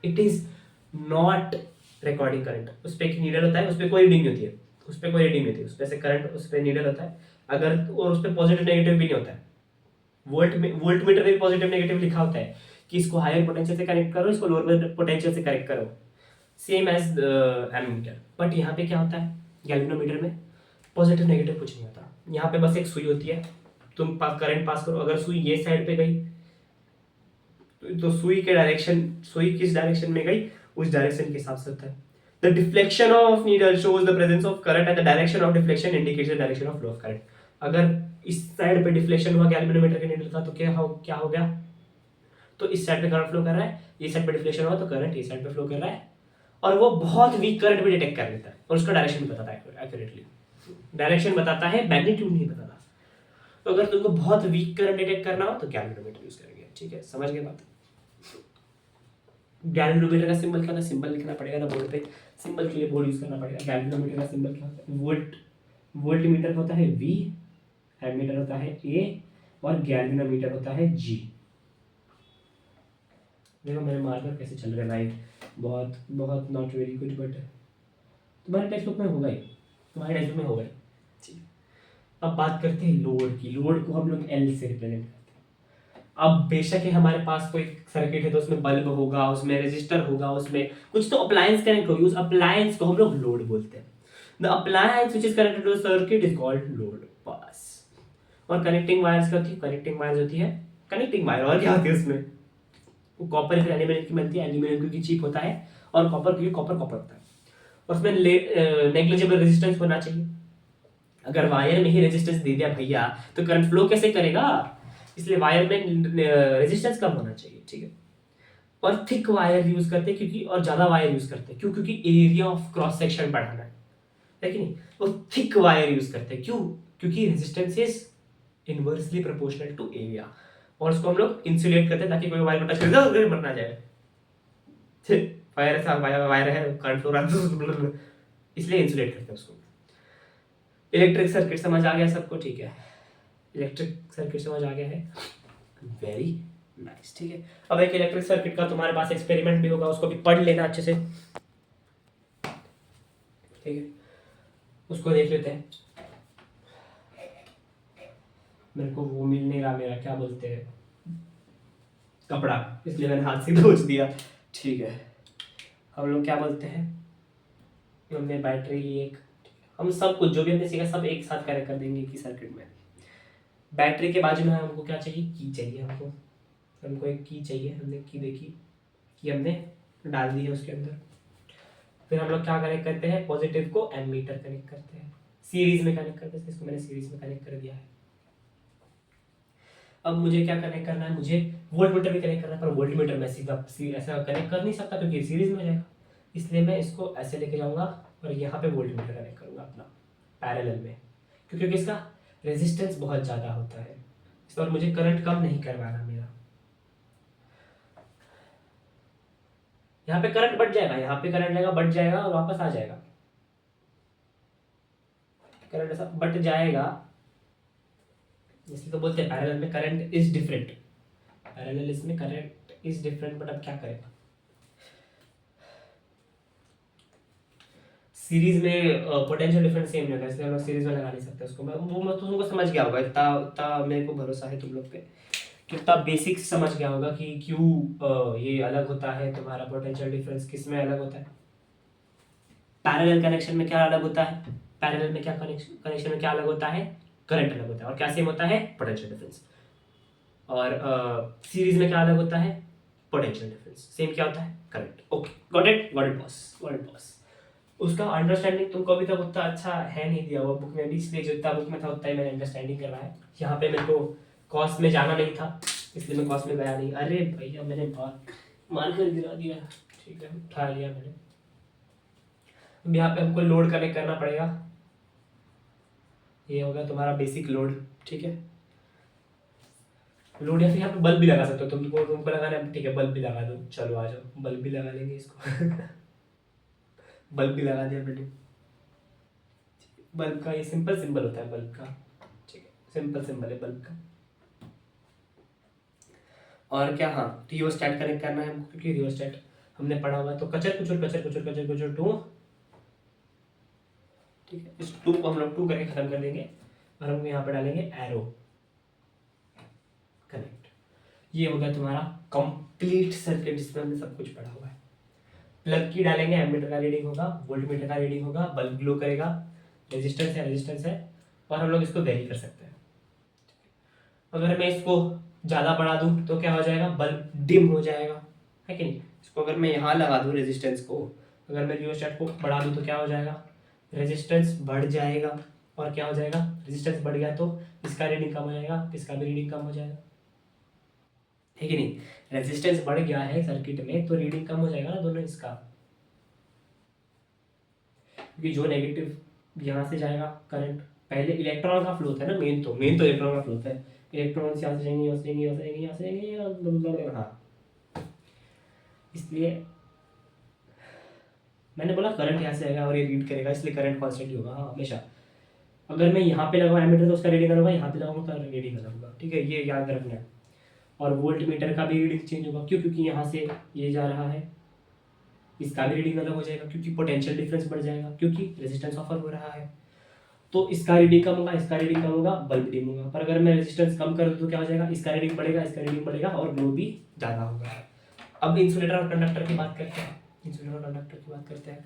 It is not recording current. उस पर एक नीडल होता है, उस पर कोई रीडिंग नहीं होती है, उस पर कोई रीडिंग नहीं होती है, उस पर से करंट, उस पर नीडल होता है अगर, और उस पर पॉजिटिव नेगेटिव भी नहीं होता है। वोल्ट मीटर में पॉजिटिव नेगेटिव लिखा होता है कि इसको हायर पोटेंशियल से कनेक्ट करो, इसको लोअर पोटेंशियल से कनेक्ट करो, सेम एज एमीटर। बट यहाँ पे क्या होता है गैल्वेनोमीटर में? पॉजिटिव नेगेटिव कुछ नहीं होता, यहाँ पे बस एक सुई होती है, तुम करंट पास करो, अगर सुई ये साइड पे गई तो सुई के डायरेक्शन, सुई किस डायरेक्शन में गई उस डायरेक्शन के हिसाब से होता है। The deflection of needle shows the presence of current and the direction of deflection indicates the direction of flow of current. अगर इस साइड पे डिफ्लेक्शन हुआ गैल्वेनोमीटर के नीडल का तो क्या हो गया? तो इस साइड पे करंट फ्लो कर रहा है, ये साइड पे डिफ्लेक्शन हुआ तो करंट इस साइड पे फ्लो कर रहा है, और वो बहुत वीक करंट भी डिटेक्ट कर लेता है और उसका डायरेक्शन भी बताता है एक्यूरेटली। डायरेक्शन बताता है, मैग्नीट्यूड नहीं बताता। तो अगर तुमको बहुत वीक करंट डिटेक्ट करना हो तो गैल्वेनोमीटर यूज करेंगे, ठीक है, समझ गए बात? गैल्वेनोमीटर का सिंबल क्या होता है? सिंबल लिखना पड़ेगा ना बोर्ड पे, सिंबल के लिए बोर्ड यूज करना पड़ेगा। गैल्वेनोमीटर का सिंबल क्या होता है? वोल्ट मीटर होता है V, एमीटर होता है A, और गैल्वेनोमीटर होता है G। देखो मेरे मार्कर कैसे चल रहे हैं, बहुत बहुत नॉट वेरी गुड, बट तुम्हारे टेक्स्ट बुक में होगा ही, तुम्हारे टेक्स्ट बुक में होगा ही, ठीक। अब बात करते हैं लोड की। लोड को हम लोग L से रिप्रेजेंट करते हैं। अब बेशक है हमारे पास कोई सर्किट है तो उसमें बल्ब होगा, उसमें रेजिस्टर होगा, उसमें कुछ तो अप्लायंस कनेक्ट होगी, उस अप्लायंस को हम लोग लोड बोलते हैं। The appliance which is connected to the circuit is called load बस। और कनेक्टिंग वायर्स क्या होती है? कनेक्टिंग वायर्स होती है कनेक्टिंग वायर, और क्या होती है उसमें? वो कॉपर फिर एल्यूमिनियम की बनती है, एल्यूमिनियम क्योंकि चीप होता है, और कॉपर क्योंकि कॉपर होता है, और उसमें नेग्लिजिबल रेजिस्टेंस होना चाहिए। अगर वायर में ही रेजिस्टेंस दे दिया भैया तो करंट फ्लो कैसे करेगा? इसलिए वायर में रेजिस्टेंस कम होना चाहिए, ठीक है। और थिक वायर यूज करते हैं, क्योंकि और ज्यादा वायर यूज करते हैं, क्योंकि एरिया ऑफ क्रॉस सेक्शन बढ़ाना है कि नहीं? वो थिक वायर यूज करते हैं, क्यों? क्योंकि resistance is inversely proportional to area, और उसको हम लोग इंसुलेट करते हैं ताकि कोई वायर को टच कर दे मर ना जाए। वायर है करंट फ्लो रहा है इसलिए इंसुलेट करते हैं उसको। इलेक्ट्रिक सर्किट समझ आ गया सबको? ठीक है, इलेक्ट्रिक सर्किट समझ आ गया है, वेरी नाइस, ठीक है। अब एक इलेक्ट्रिक सर्किट का तुम्हारे पास एक्सपेरिमेंट भी होगा, उसको भी पढ़ लेना अच्छे से। ठीक है, उसको देख लेते हैं। मेरे को वो मिल नहीं रहा, मेरा क्या बोलते हैं कपड़ा, इसलिए मैंने हाथ से पोंछ दिया। ठीक है, हम लोग क्या बोलते हैं, हमने बैटरी ली एक, हम सब कुछ जो भी हमने सीखा सब एक साथ कनेक्ट कर देंगे की सर्किट में। बैटरी के बाजू में हमको क्या चाहिए, की चाहिए हमको एक की चाहिए। हमने की देखी कि हमने डाल दी है उसके अंदर। फिर हम लोग क्या कनेक्ट करते हैं, पॉजिटिव को एमीटर कनेक्ट करते हैं, सीरीज में कनेक्ट करते हैं। इसको मैंने सीरीज में कनेक्ट कर दिया है। अब मुझे क्या कनेक्ट करना है, मुझे वोल्ट मीटर भी कनेक्ट करना है, पर वोल्ट मीटर मैं सीधा ऐसा कनेक्ट कर नहीं सकता क्योंकि सीरीज में हो जाएगा। इसलिए मैं इसको ऐसे लेके जाऊंगा और यहाँ पे वोल्ट मीटर कनेक्ट करूंगा अपना पैरेलल में, क्योंकि इसका रेजिस्टेंस बहुत ज़्यादा होता है इस पर मुझे करंट कम नहीं करवाना मेरा। यहाँ पे करंट बढ़ जाएगा, यहाँ पे करंट लेगा बढ़ जाएगा और वापस आ जाएगा, करंट ऐसा बढ़ जाएगा। इसलिए तो बोलते हैं पैरेलल में करंट इज डिफरेंट, पैरेलल इसमें करंट इज डिफरेंट। बट अब क्या करें, सीरीज में पोटेंशियल डिफरेंस सेम नहीं होगा, इसलिए हम लोग सीरीज में लगा नहीं सकते उसको। मैं तुमको समझ गया होगा, इतना इतना मेरे को भरोसा है तुम लोग पे, कितना बेसिक समझ गया होगा कि क्यों ये अलग होता है तुम्हारा पोटेंशियल डिफरेंस, किस में अलग होता है। पैरेलल कनेक्शन में क्या अलग होता है, पैरेलल में क्या कनेक्शन में क्या अलग होता है, करंट अलग होता है। और क्या सेम होता है, पोटेंशियल डिफरेंस। और सीरीज में क्या अलग होता है, पोटेंशियल डिफरेंस। सेम क्या होता है, current. Okay, got it boss, got it boss. उसका अंडरस्टैंडिंग तुमको अभी तक उतना अच्छा है नहीं दिया हुआ बुक में भी, इसलिए जितना बुक में था उतना ही मैंने अंडरस्टैंडिंग करना है। यहाँ पे मेरे को कॉस्ट में जाना नहीं था, इसलिए मैं कॉस्ट में गया नहीं। अरे भैया मैंने मार कर गिरा दिया। ठीक है, उठा लिया मैंने। अब यहाँ पे हमको लोड कनेक्ट करना पड़ेगा। ये होगा तुम्हारा बेसिक लोड। ठीक है, लोड या फिर यहाँ पे बल्ब भी लगा सकते हो तुमको लगाना है। ठीक है, बल्ब भी लगा दो, चलो आ जाओ, बल्ब भी लगा लेंगे इसको। बल्ब भी लगा दिया मैंने। बल्ब का ये सिंपल सिंबल होता है बल्ब का। ठीक है, सिंपल सिंबल है बल्ब का। और क्या, हाँ, रियोस्टेट कनेक्ट करना है हमको, क्योंकि रियोस्टेट हमने पढ़ा हुआ है। तो कचर कुचर कचर कुचर कचर कुचर टू। ठीक है, इस टू को हम लोग टू करके खत्म कर देंगे और हम यहाँ पे डालेंगे एरो कनेक्ट। ये हो गया तुम्हारा कंप्लीट सर्किट जिसमें हमने सब कुछ पढ़ा हुआ है। प्लग की डालेंगे, एमीटर का रीडिंग होगा, वोल्ट मीटर का रीडिंग होगा, बल्ब ग्लो करेगा, रेजिस्टेंस है और हम लोग इसको वेरी कर सकते हैं। अगर मैं इसको ज़्यादा बढ़ा दूं तो क्या हो जाएगा, बल्ब डिम हो जाएगा, है कि नहीं। इसको अगर मैं यहाँ लगा दूं रेजिस्टेंस को, अगर मैं रियोस्टेट को बढ़ा दूं तो क्या हो जाएगा, रेजिस्टेंस बढ़ जाएगा। और क्या हो जाएगा, रेजिस्टेंस बढ़ गया तो इसका रीडिंग कम हो जाएगा, इसका भी रीडिंग कम हो जाएगा, है कि नहीं। रेजिस्टेंस बढ़ गया है सर्किट में तो रीडिंग कम हो जाएगा ना दोनों इसका, क्योंकि जो नेगेटिव यहाँ से जाएगा करंट, पहले इलेक्ट्रॉन का फ्लो होता है ना, मेन तो इलेक्ट्रॉन का फ्लो होता है। इलेक्ट्रॉन यहाँ से जाएंगे, यहाँ से जाएंगे, यहाँ से जाएंगे, यहाँ से जाएंगे, हाँ। इसलिए मैंने बोला करंट यहाँ से आएगा और ये रीड करेगा, इसलिए करंट कॉन्स्टेंट ही होगा, हाँ, हमेशा। अगर मैं यहाँ पे लगाऊँ एमीटर तो उसका रीडिंग अलग होगा, यहाँ पे लगाऊंगा तो रीडिंग अलग होगा। ठीक है, ये याद रखना है। और वोल्ट मीटर का भी रीडिंग चेंज होगा, क्यों, क्योंकि यहाँ से ये जा रहा है, इसका भी रीडिंग अलग हो जाएगा, क्योंकि पोटेंशियल डिफरेंस बढ़ जाएगा, क्योंकि रेजिस्टेंस ऑफर हो रहा है। तो इसका रीडिंग कम होगा, इसका रीडिंग कम होगा, बल्ब डिम होगा। पर अगर मैं रेजिस्टेंस कम कर दूँ तो क्या हो जाएगा, इसका रीडिंग बढ़ेगा, इसका रीडिंग बढ़ेगा और ग्लो भी ज़्यादा होगा। अब इंसुलेटर और कंडक्टर की बात करते हैं। इंसुलेटर और कंडक्टर की बात करते हैं।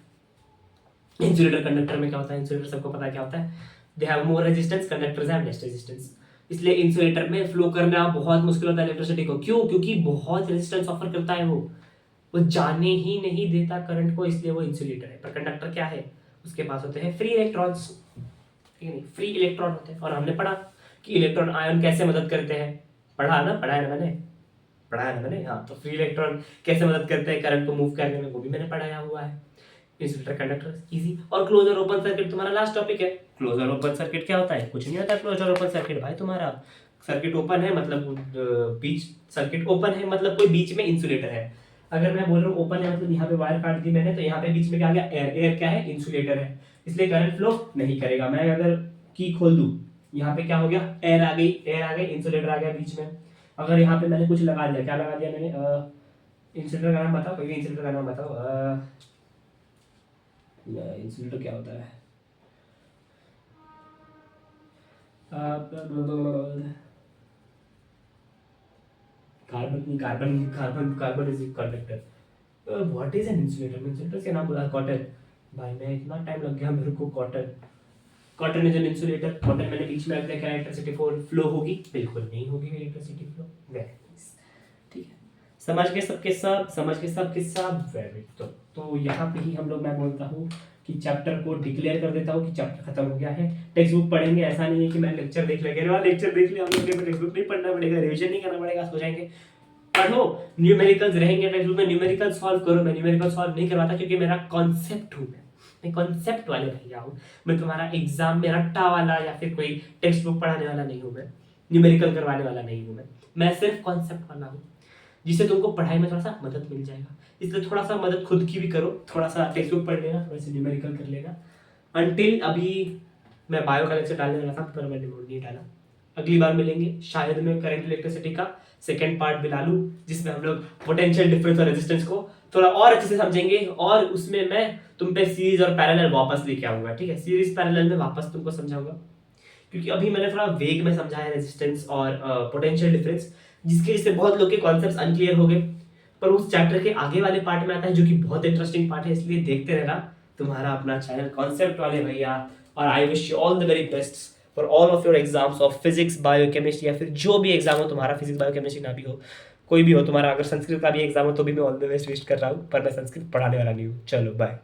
इंसुलेटर कंडक्टर में क्या होता है, इंसुलेटर सबको पता है क्या होता है, they have more resistance, conductors have less resistance. इसलिए इंसुलेटर में फ्लो करना बहुत मुश्किल होता है इलेक्ट्रिसिटी को, क्यों, क्योंकि बहुत रेजिस्टेंस ऑफर करता है वो जाने ही नहीं देता करंट को, इसलिए वो इंसुलेटर है। पर कंडक्टर क्या है, उसके पास होते हैं फ्री इलेक्ट्रॉन्स, ठीक है नहीं, फ्री इलेक्ट्रॉन होते हैं। और हमने पढ़ा कि इलेक्ट्रॉन आयन कैसे मदद करते हैं, पढ़ा है ना मैंने, हाँ। तो फ्री इलेक्ट्रॉन कैसे मदद करते हैं करंट को मूव करने में, वो भी मैंने पढ़ाया हुआ है। Insulator conductor easy. और क्लोज और ओपन सर्किट तुम्हारा लास्ट टॉपिक है। क्लोज और ओपन सर्किट क्या होता है, कुछ नहीं होता क्लोज और ओपन सर्किट भाई। तुम्हारा सर्किट ओपन है मतलब बीच, सर्किट ओपन है मतलब कोई बीच में इंसुलेटर है। अगर मैं बोल रहा हूँ ओपन है मतलब यहाँ पे वायर काट दी मैंने, तो यहाँ पे बीच में क्या आ गया, एयर। एयर क्या है, इंसुलेटर है, इसलिए करंट फ्लो नहीं करेगा। मैं अगर की खोल दूं, यहाँ पे क्या हो गया, एयर आ गई, इंसुलेटर आ गया बीच में। अगर यहाँ पे मैंने कुछ लगा दिया, क्या लगा दिया मैंने, इंसुलेटर का नाम बताओ, कोई भी इंसुलेटर का नाम बताओ। इंसुलेटर क्या होता है? Carbon carbon carbon carbon is conductor. What is an insulator? Insulator के नाम बोला कॉटन। भाई मैं इतना टाइम लग गया मेरे को। Cotton, cotton is an insulator. Cotton मैंने बीच में अगर क्या इलेक्ट्रिसिटी फ्लो होगी? बिल्कुल नहीं होगी इलेक्ट्रिसिटी फ्लो। वेरी नाइस, ठीक है, समझ गए सबके सब, समझ गए सबके सब, वेरी गुड। तो यहाँ पे ही हम लोग, मैं बोलता हूँ कि चैप्टर को डिक्लेयर कर देता हूँ कि चैप्टर खत्म हो गया है। टेक्स्ट बुक पढ़ेंगे, ऐसा नहीं है कि मैं लेक्चर देख लेंगे, लेक्चर देख लिया हम लोग ने, टेक्स्ट बुक नहीं पढ़ना पड़ेगा, रिविजन नहीं करना पड़ेगा, सो जाएंगे। पढ़ो, न्यूमेरिकल्स रहेंगे टेक्स्ट बुक में, न्यूमेरिकल सॉल्व करो। मैं न्यूमेरिकल सॉल्व नहीं करवाता क्योंकि मेरा कॉन्सेप्ट हूँ, मैं कॉन्सेप्ट वाले भैया हूँ। मैं तुम्हारा एग्जाम में रट्टा वाला या फिर कोई टेक्स्ट बुक पढ़ाने वाला नहीं हूँ, मैं न्यूमेरिकल करवाने वाला नहीं हूँ। मैं सिर्फ कॉन्सेप्ट वाला हूँ, जिससे तुमको पढ़ाई में थोड़ा सा मदद मिल जाएगा। इसलिए थोड़ा सा मदद खुद की भी करो, थोड़ा सा टेक्स्ट बुक पढ़ लेना, थोड़ा सा न्यूमेरिकल कर लेना। अंटिल अभी मैं बायो का लेक्चर डालने वाला था पर मैंने वो नहीं डाला। अगली बार मिलेंगे, शायद मैं करंट इलेक्ट्रिसिटी का सेकेंड पार्ट भी डालूं, जिसमें हम लोग पोटेंशियल डिफरेंस और रेजिस्टेंस को थोड़ा और अच्छे से समझेंगे, और उसमें मैं तुम पे सीरीज और पैरेलल वापस लेके आऊंगा, ठीक है? सीरीज पैरेलल में वापस तुमको समझाऊंगा, क्योंकि अभी मैंने थोड़ा वेग में समझाया रेजिस्टेंस और पोटेंशियल डिफरेंस, जिसकी वजह से बहुत लोग के कॉन्सेप्ट्स अनक्लियर हो गए। पर उस चैप्टर के आगे वाले पार्ट में आता है जो कि बहुत इंटरेस्टिंग पार्ट है, इसलिए देखते रहना तुम्हारा अपना चैनल कॉन्सेप्ट वाले भैया। और I wish you all the very best for all of your exams of physics, biochemistry, या फिर जो भी एग्जाम हो तुम्हारा, फिजिक्स बायोकेमिस्ट्री ना भी हो, कोई भी हो तुम्हारा, अगर संस्कृत का भी एग्जाम हो तो भी मैं ऑल द बेस्ट विश कर रहा हूँ, पर मैं संस्कृत पढ़ाने वाला नहीं हूँ। चलो बाय।